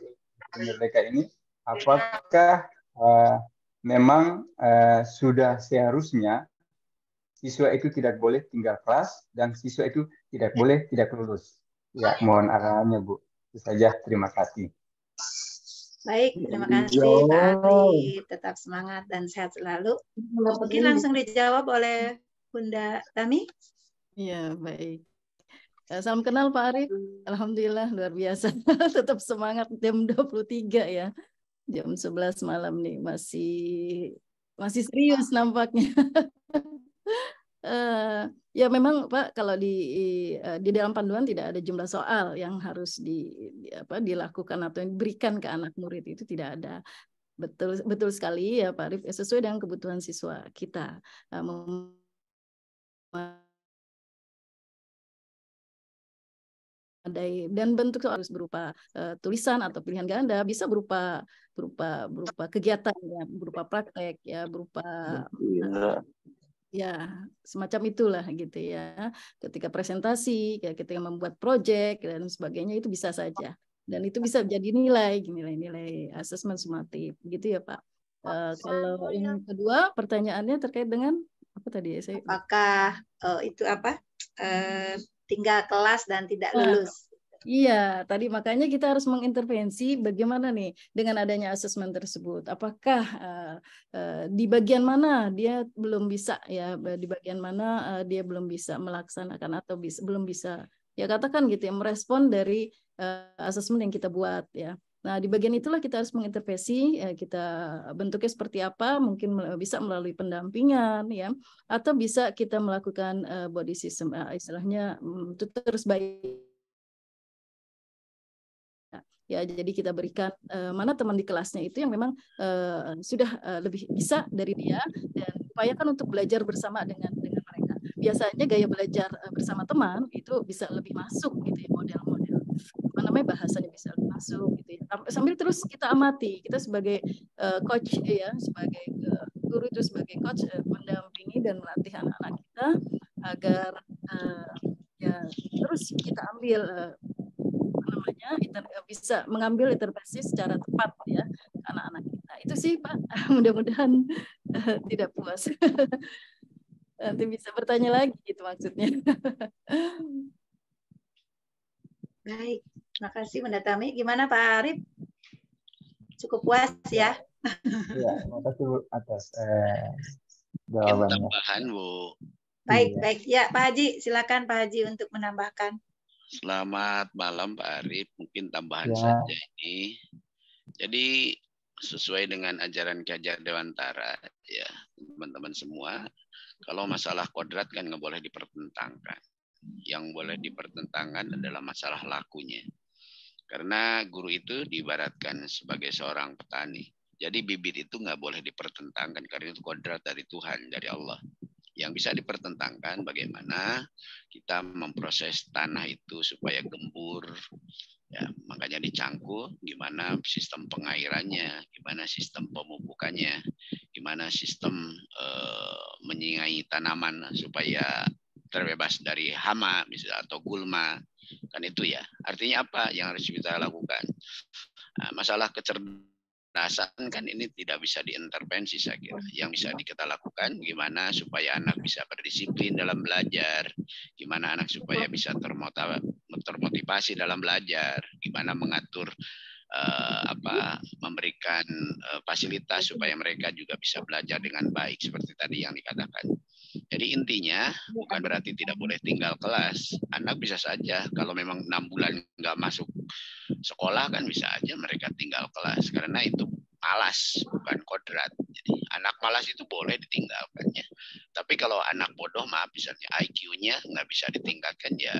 merdeka ini, apakah memang sudah seharusnya siswa itu tidak boleh tinggal kelas dan siswa itu tidak boleh tidak lulus? Ya, mohon arahannya, Bu. Itu saja, terima kasih. Baik, terima kasih Pak Ari. Tetap semangat dan sehat selalu. Mungkin langsung dijawab oleh Bunda Tami. Iya, baik. Salam kenal Pak Ari. Alhamdulillah, luar biasa. Tetap semangat jam 23 ya. Jam 11 malam nih, masih serius nampaknya. Ya memang Pak, kalau di dalam panduan tidak ada jumlah soal yang harus dilakukan atau diberikan ke anak murid, itu tidak ada. Betul sekali ya Pak Arif, sesuai dengan kebutuhan siswa kita. Dan bentuk harus berupa tulisan atau pilihan ganda, bisa berupa kegiatan ya, berupa praktek ya, berupa ya semacam itulah gitu ya. Ketika presentasi, ketika membuat proyek dan sebagainya, itu bisa saja. Dan itu bisa jadi nilai asesmen sumatif gitu ya Pak. Kalau yang kedua pertanyaannya terkait dengan apa tadi ya saya? Apakah itu apa? Tinggal kelas dan tidak lulus. Iya, tadi makanya kita harus mengintervensi bagaimana nih dengan adanya asesmen tersebut. Apakah di bagian mana dia belum bisa ya, di bagian mana dia belum bisa melaksanakan atau belum bisa ya katakan gitu ya merespon dari asesmen yang kita buat ya. Nah, di bagian itulah kita harus mengintervensi, kita bentuknya seperti apa, mungkin bisa melalui pendampingan ya, atau bisa kita melakukan body system, istilahnya tutors by ya, jadi kita berikan mana teman di kelasnya itu yang memang sudah lebih bisa dari dia, dan upayakan untuk belajar bersama dengan mereka. Biasanya gaya belajar bersama teman itu bisa lebih masuk gitu ya, model-model apa namanya bahasanya bisa lebih masuk gitu ya. Sambil terus kita amati, kita sebagai coach ya, sebagai guru itu sebagai coach mendampingi dan melatih anak-anak kita agar ya terus kita ambil bisa mengambil intervensi secara tepat ya anak-anak kita. Itu sih Pak, mudah-mudahan tidak puas. Nanti bisa bertanya lagi gitu maksudnya. Baik, terima kasih Bunda Tami. Gimana Pak Arif? Cukup puas ya? Ya, terima kasih Bu atas jawabannya. Tambahan Bu. Baik. Ya Pak Haji, silakan Pak Haji untuk menambahkan. Selamat malam Pak Arif, mungkin tambahan saja ini. Jadi sesuai dengan ajaran Ki Hajar Dewantara ya teman-teman semua, kalau masalah kodrat kan nggak boleh dipertentangkan. Yang boleh dipertentangkan adalah masalah lakunya. Karena guru itu diibaratkan sebagai seorang petani. Jadi bibit itu nggak boleh dipertentangkan karena itu kodrat dari Tuhan, dari Allah. Yang bisa dipertentangkan bagaimana kita memproses tanah itu supaya gembur, ya makanya dicangkul, gimana sistem pengairannya, gimana sistem pemupukannya, gimana sistem menyingai tanaman supaya terbebas dari hama misalnya atau gulma, kan itu ya. Artinya apa yang harus kita lakukan? Nah, masalah kecerdasan kan ini tidak bisa diintervensi saya kira. Yang bisa kita lakukan gimana supaya anak bisa berdisiplin dalam belajar, gimana anak supaya bisa termotivasi dalam belajar, gimana mengatur memberikan fasilitas supaya mereka juga bisa belajar dengan baik seperti tadi yang dikatakan. Jadi intinya bukan berarti tidak boleh tinggal kelas. Anak bisa saja kalau memang 6 bulan nggak masuk sekolah kan bisa aja mereka tinggal kelas karena itu malas bukan kodrat. Jadi anak malas itu boleh ditinggalkannya. Tapi kalau anak bodoh maaf misalnya IQ-nya nggak bisa ditingkatkan ya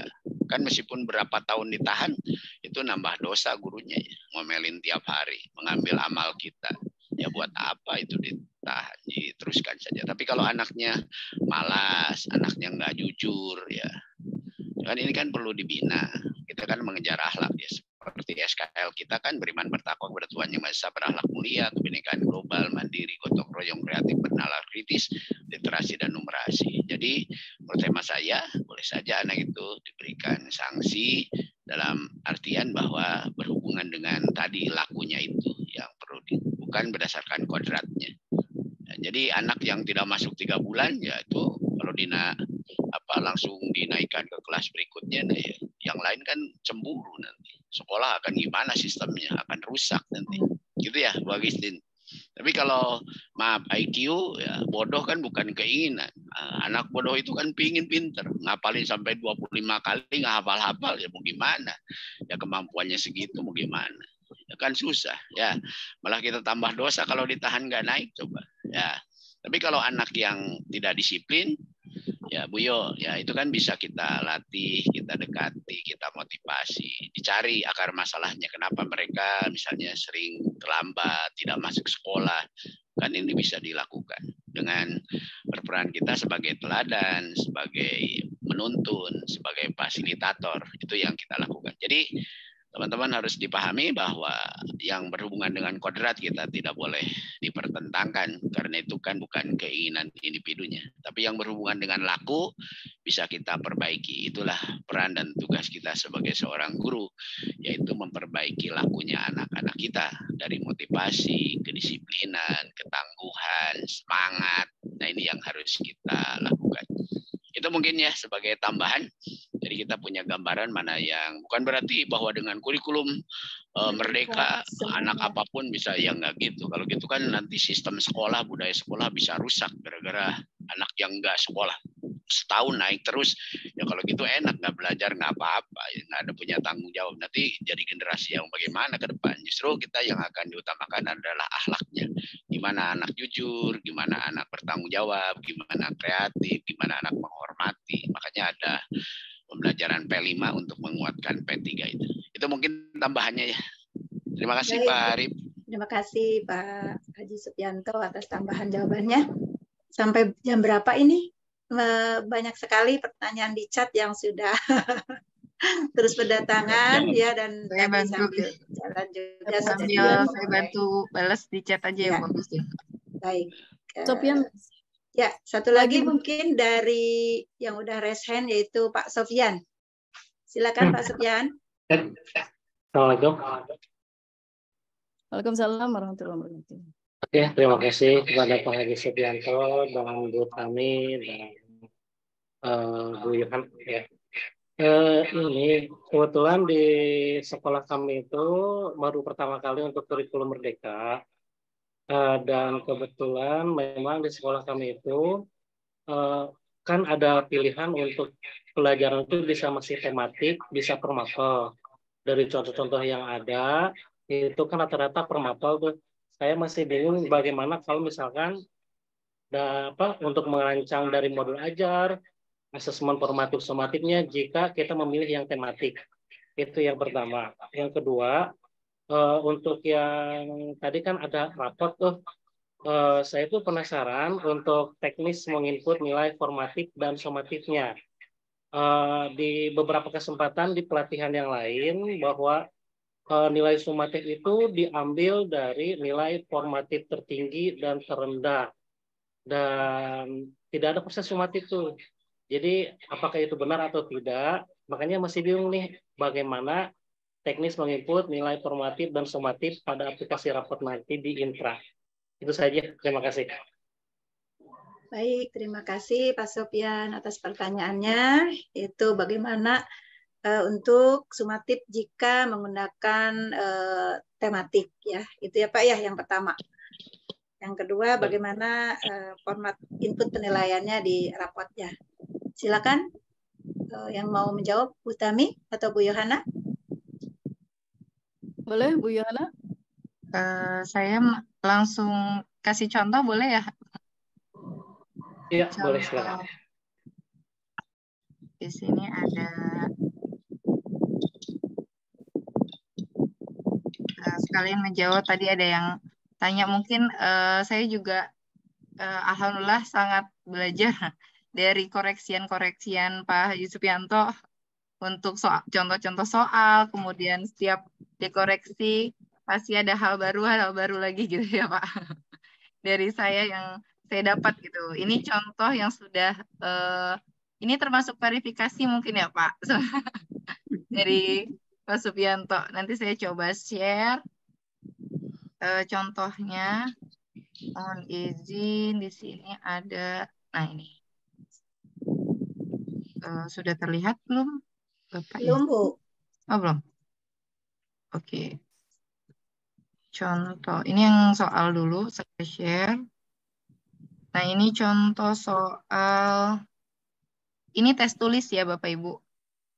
kan meskipun berapa tahun ditahan itu nambah dosa gurunya ya. Ngomelin tiap hari mengambil amal kita ya buat apa itu ditahan, diteruskan saja. Tapi kalau anaknya malas, anaknya nggak jujur ya Kan ini kan perlu dibina. Kita kan mengejar akhlak ya. Seperti SKL kita kan beriman bertakwa kepada Tuhan Yang Maha Esa, berakhlak mulia, kebinekaan global, mandiri, gotong royong, kreatif, bernalar kritis, literasi dan numerasi. Jadi menurut tema saya boleh saja anak itu diberikan sanksi dalam artian bahwa berhubungan dengan tadi lakunya itu yang perlu bukan berdasarkan kodratnya. Nah, jadi anak yang tidak masuk 3 bulan ya itu kalau langsung dinaikkan ke kelas berikutnya, nah ya, yang lain kan cemburu nanti. Sekolah akan gimana sistemnya, akan rusak nanti. Gitu ya, Bu Agustin. Tapi kalau maaf IQ ya bodoh kan bukan keinginan. Anak bodoh itu kan pingin pinter, ngapalin sampai 25 kali nggak hafal-hafal ya mau gimana? Ya kemampuannya segitu mau gimana? Ya kan susah ya. Malah kita tambah dosa kalau ditahan nggak naik coba. Ya. Tapi kalau anak yang tidak disiplin, ya Bu Yo, ya itu kan bisa kita latih, kita dekati, kita motivasi, dicari akar masalahnya. Kenapa mereka misalnya sering terlambat, tidak masuk sekolah, kan ini bisa dilakukan dengan berperan kita sebagai teladan, sebagai menuntun, sebagai fasilitator, itu yang kita lakukan. Jadi teman-teman harus dipahami bahwa yang berhubungan dengan kodrat kita tidak boleh dipertentangkan karena itu kan bukan keinginan individunya. Tapi yang berhubungan dengan laku bisa kita perbaiki. Itulah peran dan tugas kita sebagai seorang guru, yaitu memperbaiki lakunya anak-anak kita dari motivasi, kedisiplinan, ketangguhan, semangat. Nah ini yang harus kita lakukan. Itu mungkin ya sebagai tambahan. Jadi kita punya gambaran mana yang bukan berarti bahwa dengan kurikulum merdeka anak apapun bisa, ya nggak gitu. Kalau gitu kan nanti sistem sekolah, budaya sekolah bisa rusak gara-gara anak yang nggak sekolah setahun naik terus. Ya kalau gitu enak, nggak belajar nggak apa-apa, ya, nggak ada punya tanggung jawab. Nanti jadi generasi yang bagaimana ke depan. Justru kita yang akan diutamakan adalah akhlaknya. Gimana anak jujur, gimana anak bertanggung jawab, gimana kreatif, gimana anak menghormati. Makanya ada pembelajaran P5 untuk menguatkan P3 itu. Itu mungkin tambahannya ya. Terima kasih Baik. Pak Arif. Terima kasih Pak Haji Supianto atas tambahan jawabannya. Sampai jam berapa ini? Banyak sekali pertanyaan di chat yang sudah terus berdatangan ya, dan saya tadi bantu sambil jalan juga sambil saya bantu balas di chat aja ya, Bu Agustin. Baik. Sofian, ya, satu lagi mungkin dari yang udah raise hand yaitu Pak Sofian. Silakan Pak Sofian. Assalamualaikum. Waalaikumsalam warahmatullahi wabarakatuh. Oke, terima kasih kepada Pak Haji Supianto dan Bu Tami dan Bu Yohan. Ya. Ini kebetulan di sekolah kami itu baru pertama kali untuk kurikulum merdeka, dan kebetulan memang di sekolah kami itu kan ada pilihan untuk pelajaran itu bisa masih tematik, bisa per mapel. Dari contoh-contoh yang ada itu kan rata-rata per mapel tuh. Saya masih bingung bagaimana kalau misalkan untuk merancang dari modul ajar, asesmen formatif somatiknya jika kita memilih yang tematik. Itu yang pertama. Yang kedua, untuk yang tadi kan ada rapot tuh, saya tuh penasaran untuk teknis menginput nilai formatif dan somatiknya. Di beberapa kesempatan di pelatihan yang lain bahwa nilai sumatif itu diambil dari nilai formatif tertinggi dan terendah, dan tidak ada proses sumatif tuh. Jadi apakah itu benar atau tidak? Makanya masih bingung nih bagaimana teknis menginput nilai formatif dan sumatif pada aplikasi rapot nanti di Intra. Itu saja. Terima kasih. Baik, terima kasih Pak Sofian atas pertanyaannya. Itu bagaimana untuk sumatif jika menggunakan tematik ya. Itu ya Pak ya yang pertama. Yang kedua, bagaimana format input penilaiannya di rapotnya. Silakan yang mau menjawab, Bu Tami atau Bu Yohana. Boleh Bu Yohana? Saya langsung kasih contoh boleh ya? Iya, boleh silakan. Di sini ada sekalian menjawab, tadi ada yang tanya, mungkin saya juga alhamdulillah sangat belajar dari koreksian Pak Haji Supianto untuk contoh-contoh soal, kemudian setiap dikoreksi pasti ada hal baru lagi gitu ya Pak. Dari saya yang saya dapat gitu. Ini contoh yang sudah, ini termasuk verifikasi mungkin ya Pak, dari Pak Supianto. Nanti saya coba share contohnya. Mohon izin, di sini ada, nah ini. Sudah terlihat belum Bapak? Belum, Bu. Oh, belum. Oke. Contoh, ini yang soal dulu saya share. Nah, ini contoh soal, ini tes tulis ya Bapak Ibu.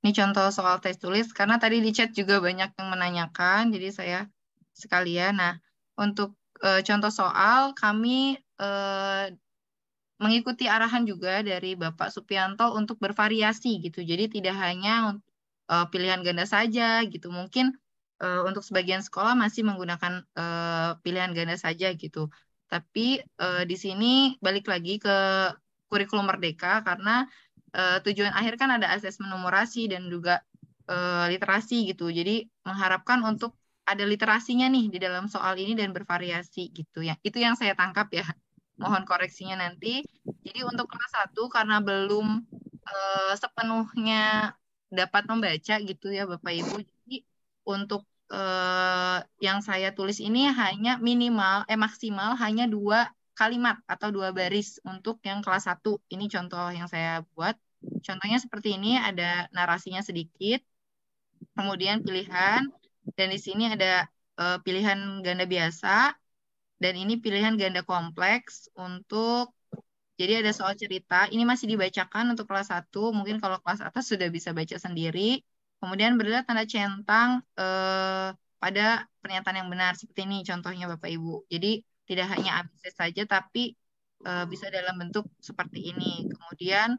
Ini contoh soal tes tulis, karena tadi di chat juga banyak yang menanyakan, jadi saya sekalian. Nah, untuk contoh soal, kami mengikuti arahan juga dari Bapak Supianto untuk bervariasi gitu. Jadi tidak hanya pilihan ganda saja gitu. Mungkin untuk sebagian sekolah masih menggunakan pilihan ganda saja gitu. Tapi di sini balik lagi ke kurikulum Merdeka karena tujuan akhir kan ada asesmen numerasi dan juga literasi gitu. Jadi mengharapkan untuk ada literasinya nih di dalam soal ini dan bervariasi gitu ya. Itu yang saya tangkap ya. Mohon koreksinya nanti. Jadi untuk kelas 1 karena belum sepenuhnya dapat membaca gitu ya Bapak Ibu. Jadi untuk yang saya tulis ini hanya maksimal hanya 2 kalimat atau 2 baris untuk yang kelas 1. Ini contoh yang saya buat. Contohnya seperti ini, ada narasinya sedikit, kemudian pilihan, dan di sini ada pilihan ganda biasa, dan ini pilihan ganda kompleks untuk, jadi ada soal cerita, ini masih dibacakan untuk kelas 1, mungkin kalau kelas atas sudah bisa baca sendiri, kemudian berilah tanda centang pada pernyataan yang benar, seperti ini contohnya Bapak Ibu. Jadi tidak hanya ABC saja, tapi bisa dalam bentuk seperti ini. Kemudian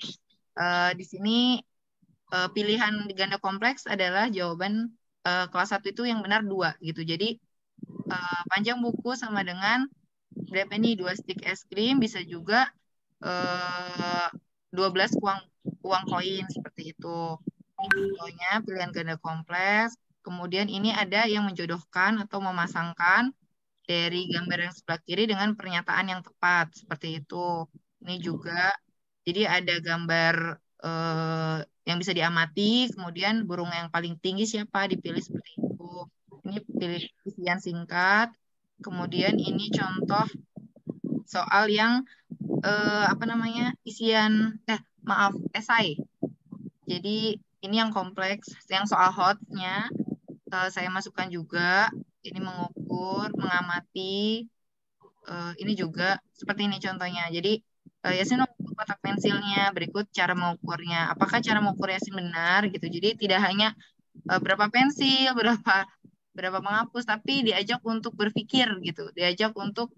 di sini pilihan ganda kompleks adalah jawaban kelas 1 itu yang benar 2 gitu. Jadi panjang buku sama dengan berapa nih 2 stick es krim, bisa juga 12 uang koin seperti itu. Ini contohnya pilihan ganda kompleks. Kemudian ini ada yang menjodohkan atau memasangkan dari gambar yang sebelah kiri dengan pernyataan yang tepat seperti itu. Ini juga jadi ada gambar yang bisa diamati, kemudian burung yang paling tinggi siapa dipilih seperti itu. Ini pilih isian singkat. Kemudian ini contoh soal yang esai. Jadi ini yang kompleks, yang soal hotnya saya masukkan juga. Ini mengukur, mengamati. Ini juga seperti ini contohnya. Jadi Yasin mengukur kotak pensilnya, berikut cara mengukurnya. Apakah cara mengukur Yasin benar gitu. Jadi tidak hanya berapa pensil, berapa penghapus, tapi diajak untuk berpikir gitu. Diajak untuk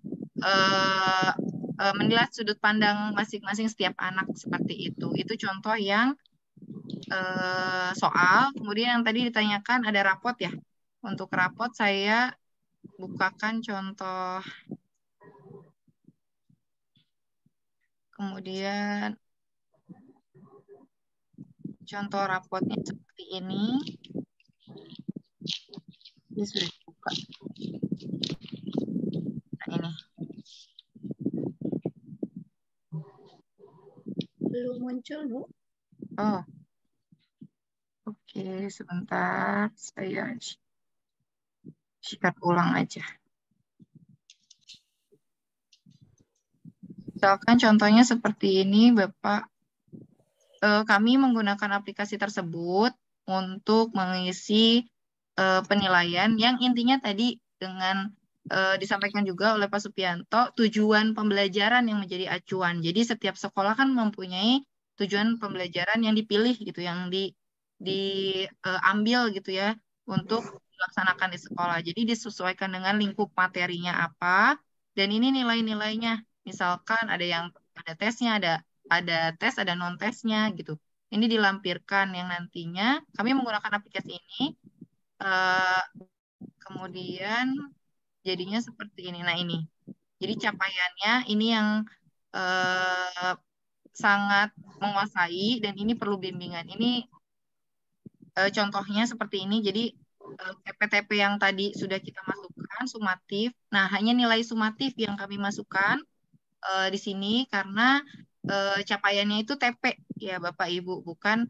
menilai sudut pandang masing-masing setiap anak seperti itu. Itu contoh yang soal. Kemudian yang tadi ditanyakan ada rapot ya. Untuk rapot saya bukakan contoh. Kemudian contoh rapotnya seperti ini. Ini sudah dibuka. Nah ini. Belum muncul, Bu. Oh. Oke, sebentar. Saya share ulang aja. Misalkan contohnya seperti ini, Bapak. Kami menggunakan aplikasi tersebut untuk mengisi penilaian yang intinya tadi dengan disampaikan juga oleh Pak Supianto, tujuan pembelajaran yang menjadi acuan. Jadi setiap sekolah kan mempunyai tujuan pembelajaran yang dipilih gitu, yang diambil gitu ya untuk dilaksanakan di sekolah. Jadi disesuaikan dengan lingkup materinya apa, dan ini nilai-nilainya. Misalkan ada tesnya, ada tes, ada non-tesnya gitu. Ini dilampirkan yang nantinya kami menggunakan aplikasi ini. Kemudian jadinya seperti ini. Nah ini. Jadi capaiannya ini yang sangat menguasai dan ini perlu bimbingan. Ini contohnya seperti ini. Jadi TP-TP yang tadi sudah kita masukkan sumatif. Nah, hanya nilai sumatif yang kami masukkan di sini karena capaiannya itu TP ya Bapak Ibu, bukan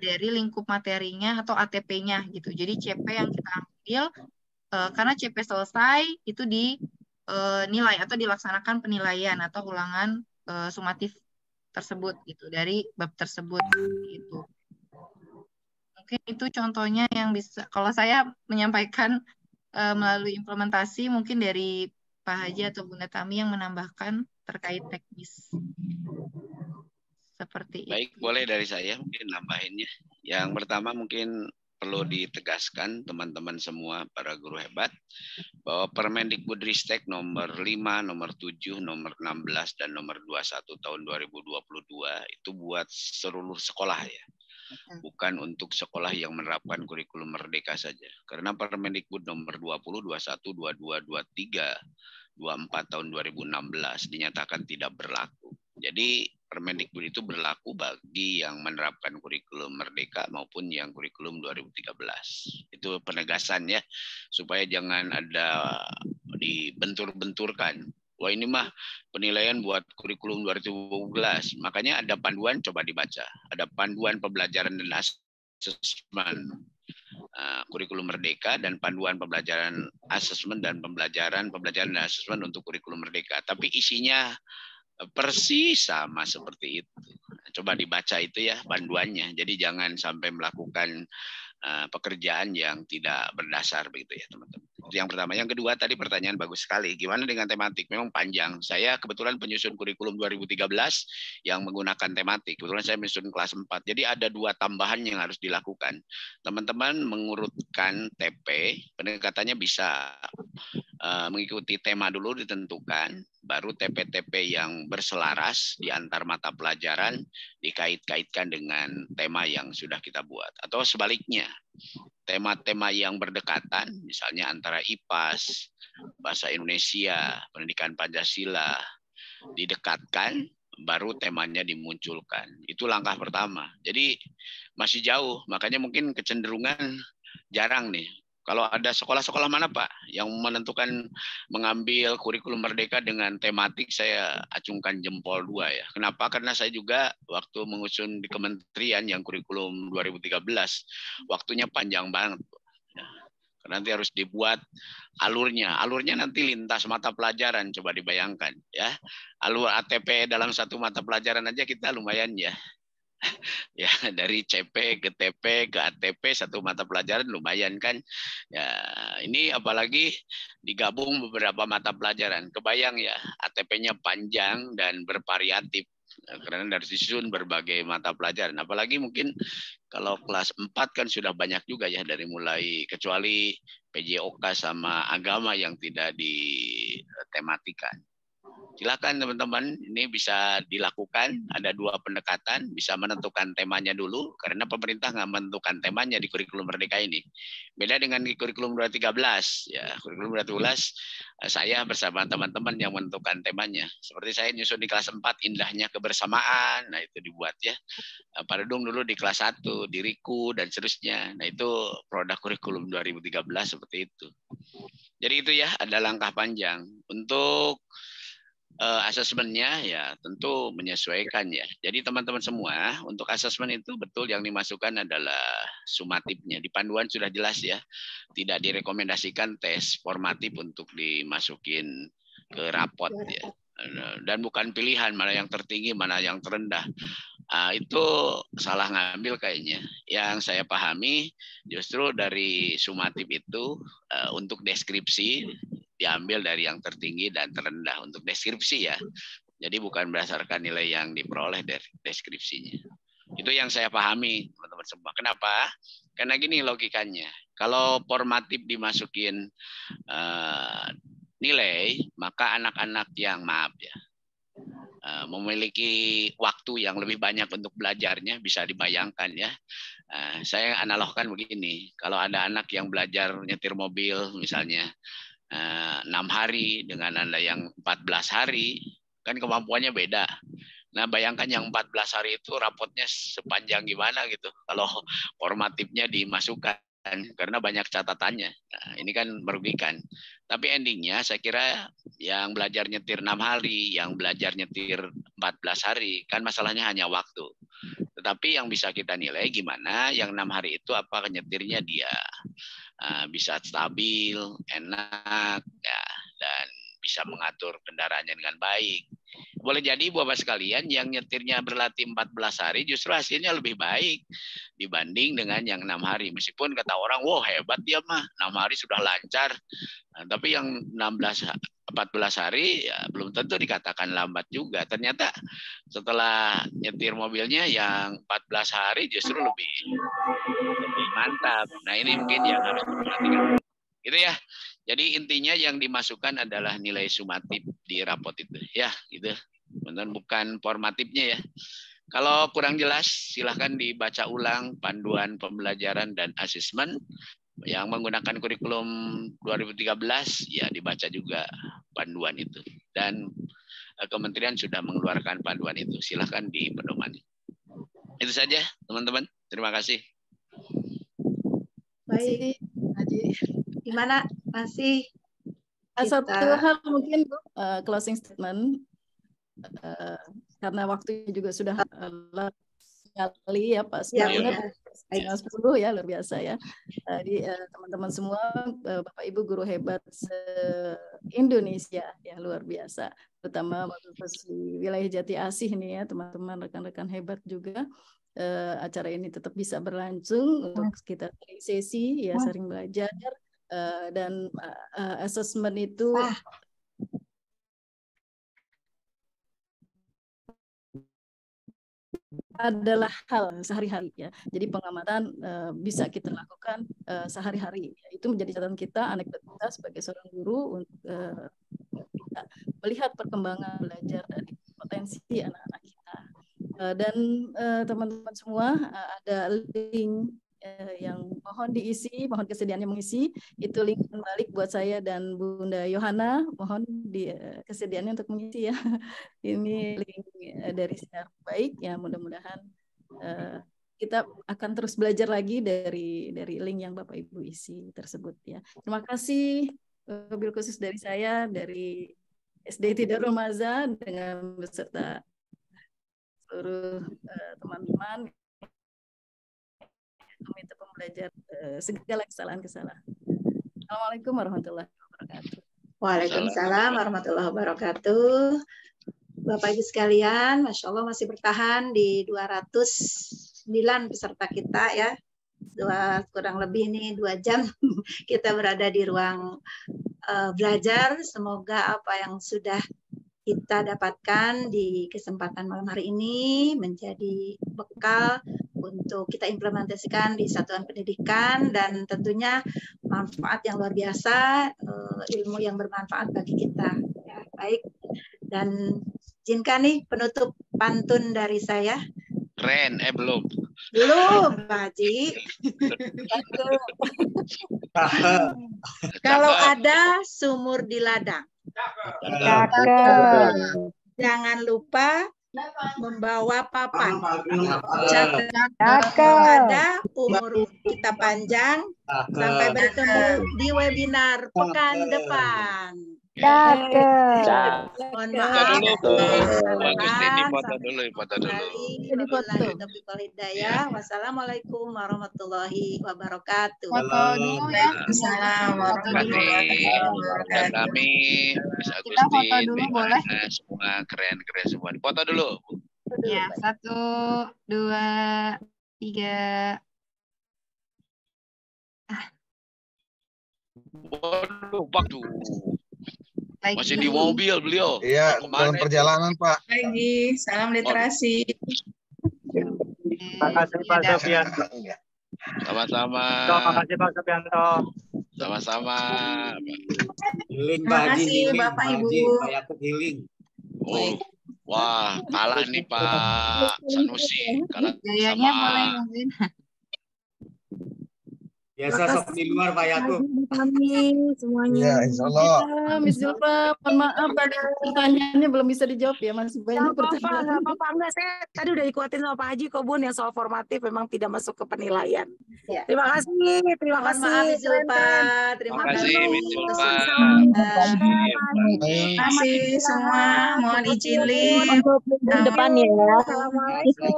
dari lingkup materinya atau ATP-nya gitu. Jadi CP yang kita ambil karena CP selesai itu dinilai atau dilaksanakan penilaian atau ulangan sumatif tersebut gitu dari bab tersebut gitu. Mungkin itu contohnya yang bisa kalau saya menyampaikan melalui implementasi, mungkin dari Pak Haji atau Bunda Tami yang menambahkan terkait teknis. Seperti Baik, itu. boleh dari saya mungkin nambahinnya. Yang pertama mungkin perlu ditegaskan teman-teman semua para guru hebat bahwa Permendikbudristek nomor 5, nomor 7, nomor 16 dan nomor 21 tahun 2022 itu buat seluruh sekolah ya. Bukan untuk sekolah yang menerapkan kurikulum merdeka saja. Karena Permendikbud nomor 20, 21, 22, 23, 24 tahun 2016 dinyatakan tidak berlaku. Jadi Permendikbud itu berlaku bagi yang menerapkan kurikulum merdeka maupun yang kurikulum 2013. Itu penegasan ya, supaya jangan ada dibentur-benturkan. Wah ini mah penilaian buat kurikulum 2012. Makanya ada panduan, coba dibaca. Ada panduan pembelajaran dan asesmen kurikulum merdeka dan panduan pembelajaran asesmen dan pembelajaran dan asesmen untuk kurikulum merdeka. Tapi isinya persis sama seperti itu. Coba dibaca itu ya panduannya. Jadi jangan sampai melakukan pekerjaan yang tidak berdasar begitu ya teman-teman. Itu yang pertama. Yang kedua tadi pertanyaan bagus sekali. Gimana dengan tematik? Memang panjang. Saya kebetulan penyusun kurikulum 2013 yang menggunakan tematik. Kebetulan saya menyusun kelas 4. Jadi ada 2 tambahan yang harus dilakukan. Teman-teman mengurutkan TP, pendekatannya bisa mengikuti tema dulu ditentukan, baru TP-TP yang berselaras di antar mata pelajaran dikait-kaitkan dengan tema yang sudah kita buat. Atau sebaliknya, tema-tema yang berdekatan, misalnya antara IPAS, Bahasa Indonesia, Pendidikan Pancasila, didekatkan, baru temanya dimunculkan. Itu langkah pertama. Jadi masih jauh, makanya mungkin kecenderungan jarang nih. Kalau ada sekolah-sekolah mana Pak yang menentukan mengambil kurikulum merdeka dengan tematik, saya acungkan jempol 2 ya. Kenapa? Karena saya juga waktu mengusun di kementerian yang kurikulum 2013, waktunya panjang banget. Karena nanti harus dibuat alurnya. Alurnya nanti lintas mata pelajaran, coba dibayangkan ya. Alur ATP dalam satu mata pelajaran aja kita lumayan ya. Ya dari CP ke TP ke ATP satu mata pelajaran lumayan kan ya. Ini apalagi digabung beberapa mata pelajaran, kebayang ya ATP-nya panjang dan bervariatif karena dari disusun berbagai mata pelajaran. Apalagi mungkin kalau kelas 4 kan sudah banyak juga ya, dari mulai kecuali PJOK sama agama yang tidak ditematikan. Silakan teman-teman, ini bisa dilakukan. Ada 2 pendekatan, bisa menentukan temanya dulu, karena pemerintah nggak menentukan temanya di kurikulum merdeka ini. Beda dengan di kurikulum 2013, ya kurikulum 2013 saya bersama teman-teman yang menentukan temanya. Seperti saya nyusun di kelas 4, indahnya kebersamaan, nah itu dibuat ya. Pak Redung dulu di kelas 1, diriku dan seterusnya. Nah itu produk kurikulum 2013 seperti itu. Jadi itu ya, ada langkah panjang. Untuk asesmennya ya tentu menyesuaikan ya. Jadi teman-teman semua untuk asesmen itu betul yang dimasukkan adalah sumatifnya. Di panduan sudah jelas ya, tidak direkomendasikan tes formatif untuk dimasukin ke rapot ya. Dan bukan pilihan mana yang tertinggi mana yang terendah. Itu salah ngambil kayaknya. Yang saya pahami justru dari sumatif itu untuk deskripsi diambil dari yang tertinggi dan terendah untuk deskripsi ya. Jadi bukan berdasarkan nilai yang diperoleh dari deskripsinya. Itu yang saya pahami teman-teman semua. Kenapa? Karena gini logikanya. Kalau formatif dimasukin nilai, maka anak-anak yang memiliki waktu yang lebih banyak untuk belajarnya bisa dibayangkan ya. Saya analogkan begini. Kalau ada anak yang belajar nyetir mobil misalnya 6 hari dengan Anda yang 14 hari, kan kemampuannya beda. Nah, bayangkan yang 14 hari itu rapotnya sepanjang gimana gitu. Kalau formatifnya dimasukkan, karena banyak catatannya. Nah, ini kan merugikan. Tapi endingnya saya kira yang belajar nyetir 6 hari, yang belajar nyetir 14 hari, kan masalahnya hanya waktu. Tetapi yang bisa kita nilai gimana yang 6 hari itu apakah nyetirnya dia bisa stabil, enak, ya, dan bisa mengatur kendaraannya dengan baik. Boleh jadi Bapak sekalian yang nyetirnya berlatih 14 hari justru hasilnya lebih baik dibanding dengan yang 6 hari. Meskipun kata orang, wah hebat dia mah, 6 hari sudah lancar. Nah, tapi yang 14 hari ya belum tentu dikatakan lambat juga. Ternyata setelah nyetir mobilnya yang 14 hari justru lebih mantap. Nah, ini mungkin yang harus diperhatikan. Gitu ya. Jadi intinya yang dimasukkan adalah nilai sumatif di rapot itu. Ya, gitu. Benar, bukan formatifnya ya. Kalau kurang jelas, silahkan dibaca ulang panduan pembelajaran dan asesmen. Yang menggunakan kurikulum 2013, ya dibaca juga panduan itu. Dan Kementerian sudah mengeluarkan panduan itu. Silahkan dipedomani. Itu saja, teman-teman. Terima kasih. Baik. Haji. Gimana? Masih Satu hal mungkin Bu, closing statement, karena waktunya juga sudah sekali ya Pak. Ya, Benar. 10 ya, luar biasa ya. Jadi teman-teman semua, Bapak Ibu guru hebat se-Indonesia ya, luar biasa. Terutama di wilayah Jati Asih nih ya, teman-teman rekan-rekan hebat juga. Acara ini tetap bisa berlangsung untuk kita sesi ya, sering belajar. Dan assessment itu adalah hal sehari-hari ya. Jadi pengamatan bisa kita lakukan sehari-hari. Itu menjadi catatan kita, anekdot kita sebagai seorang guru untuk kita melihat perkembangan belajar dari potensi anak-anak kita. Dan teman-teman semua ada link yang mohon diisi, mohon kesediaannya mengisi. Itu link balik buat saya dan Bunda Yohana, mohon kesediaannya untuk mengisi ya. Ini link dari Sinar Baik ya, mudah-mudahan kita akan terus belajar lagi dari link yang Bapak Ibu isi tersebut ya. Terima kasih wabil khusus dari saya dari SD Darul Maza dengan beserta seluruh teman-teman komite pembelajar segala kesalahan-kesalahan. Assalamualaikum warahmatullahi wabarakatuh. Waalaikumsalam warahmatullahi wabarakatuh. Bapak Ibu sekalian, Masya Allah masih bertahan di 209 peserta kita ya. Kurang lebih ini 2 jam kita berada di ruang belajar. Semoga apa yang sudah kita dapatkan di kesempatan malam hari ini menjadi bekal untuk kita implementasikan di satuan pendidikan dan tentunya manfaat yang luar biasa, ilmu yang bermanfaat bagi kita. Ya, baik, dan izinkan nih penutup pantun dari saya. Keren, belum. Belum, Pak Haji. Kalau ada sumur di ladang, jangan lupa membawa papan. Kalau ada umur kita panjang, sampai bertemu di webinar pekan depan. Mohon maaf. Foto dulu. Wassalamualaikum warahmatullahi wabarakatuh. Foto dulu ya. Kami Kita foto dulu boleh? Semua keren semua. Foto dulu. Ya, 1, 2, 3. Waduh. Lagi. Masih di mobil beliau. Iya, dalam perjalanan Pak. Lagi, salam literasi. Terima kasih Pak Sofianto. Sama-sama. Terima kasih Pak Sofianto. Sama-sama. Healing Terima kasih Bapak Ibu. Yakut healing. Oh, wah, kalah nih Pak Sanusi. Kalah Gayanya sama boleh mungkin. Biasa sok di luar Pak Yakub. Kami semuanya. Iya, insya Allah. Ya, Miss Zulfa, mohon maaf tadi pertanyaannya belum bisa dijawab ya, masih banyak pertanyaan. Nggak apa-apa. Enggak, saya tadi udah ikutin sama Pak Haji kok, Bun, yang soal formatif memang tidak masuk ke penilaian. Ya. Terima kasih, terima Mohon kasih. maaf Miss Zulfa. Terima Terima kasih, kasih. Miss Zulfa. Terima kasih semua. Mohon izin live. Depan ya. Assalamualaikum.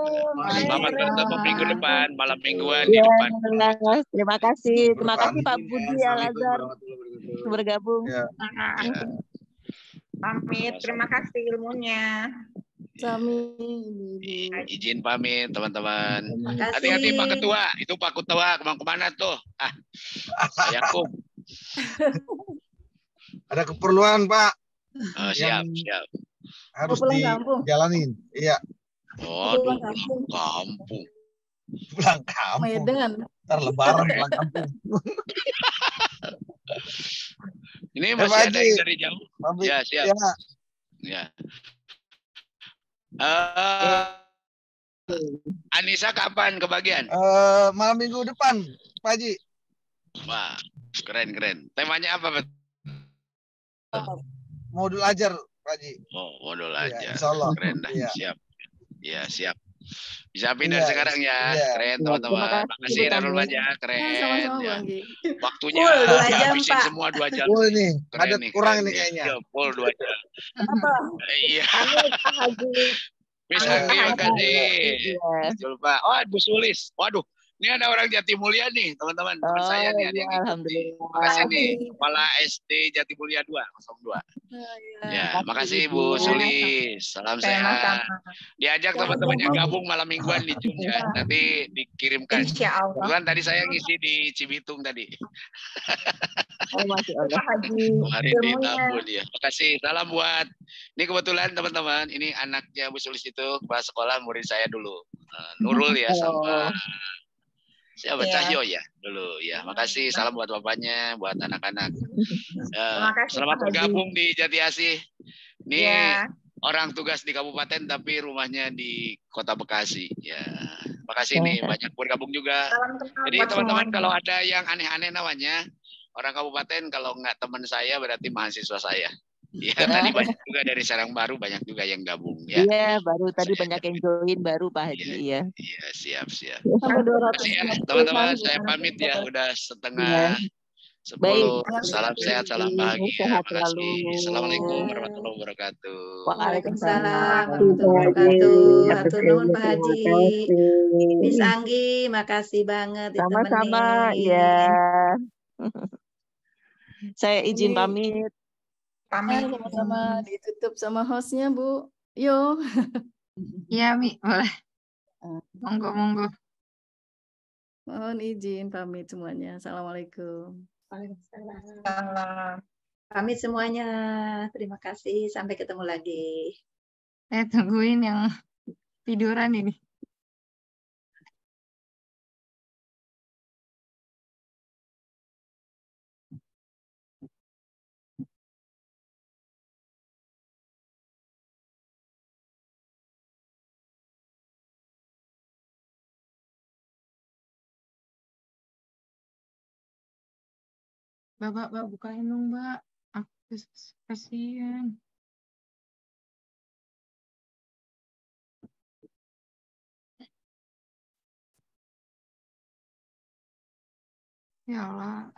Selamat bertemu minggu depan, malam mingguan di Ya, depan. terima kasih. Terima kasih Pak Budi Al-Azhar bergabung. Ya. Pamit. Terima kasih ilmunya. Sami. Izin pamit teman-teman. kasih. Hati-hati Pak Ketua. Itu Pak Ketua kemana tuh? Pak Yakub. Ada keperluan Pak. Oh, siap, siap. Harus pulang kampung. dijalanin. Iya. Waduh, Pulang kampung. kampung. Pulang kampung. Medan. Ntar lebaran pulang kampung. Ini masih ada yang dari jauh. Pamit. Ya, siap. Ya. Ya. Anissa kapan kebagian? Malam minggu depan, Pak Haji. Wah, keren. Temanya apa, Pak? Modul ajar, Pak Haji. Oh, modul Ya, aja. insya Allah. Keren dah, Ya. siap. Ya, siap. Bisa pindah Iya, sekarang ya. iya. Keren, Terima teman-teman. kasih, Makasih Bu Darul Tami. Baja, keren. Sama-sama, Ya. Bang Gi. Waktunya Full 2 jam, dihabisin Pak. semua 2 jam. Oh ini, Keren padat nih, kurang keren ini nih. kayaknya. Iya, full 2 jam. Kenapa? Iya. Pamit Pak Haji. Miss Pamit Mukti, Pak Haji. makasih. Iya. Lupa. Oh, Bu Sulis. Waduh, ini ada orang Jatimulya nih, teman-teman. Teman saya nih, ada iya, yang ikut nih. alhamdulillah. Makasih nih, Kepala SD Jatimulya 02. Ya, makasih Bu Sulis. Salam sehat. Diajak teman-temannya gabung malam mingguan di Jun ya. Nanti dikirimkan. Insya Allah. Kebetulan tadi saya ngisi di Cibitung tadi. Oh, Masya Allah. Kemarin di Tambun ya. Makasih. Salam buat. Ini kebetulan teman-teman, ini anaknya Bu Sulis itu kepala sekolah murid saya dulu. Nurul ya sama siapa Iya. Cahyo ya dulu ya. Makasih. Salam buat bapaknya, buat anak-anak. Terima kasih, Selamat Pak Haji. bergabung di Jati Asih. Ini Ya. orang tugas di kabupaten tapi rumahnya di Kota Bekasi. Ya, makasih nih banyak bergabung juga. Salam kenal Jadi buat teman-teman semuanya. kalau ada yang aneh-aneh namanya orang kabupaten, kalau nggak teman saya berarti mahasiswa saya. Ya, tadi banyak juga dari Sarang Baru, banyak juga yang gabung ya. Iya, baru tadi banyak yang join baru Pak Haji. Iya. Iya, siap. Sampai Terima kasih ya 250 teman-teman, kali, saya Bu. pamit ya udah Iya. setengah 10. Baik. Salam sehat, salam bahagia. Sehat Terima kasih. selalu. Assalamualaikum warahmatullahi wabarakatuh. Waalaikumsalam warahmatullahi wabarakatuh. Hatur nuhun Pak Haji. Miss Anggi, makasih banget Sama-sama, ditemenin. ya. Saya izin Ini- pamit. Ya, sama-sama ditutup sama hostnya, Bu. Yo. Iya, Mi, boleh. Monggo. Mohon izin pamit semuanya. Assalamualaikum. Waalaikumsalam. Pamit semuanya. Terima kasih. Sampai ketemu lagi. Saya tungguin yang tiduran ini. Mbak, bukain dong, Mbak. Aku kasihan. Ya Allah.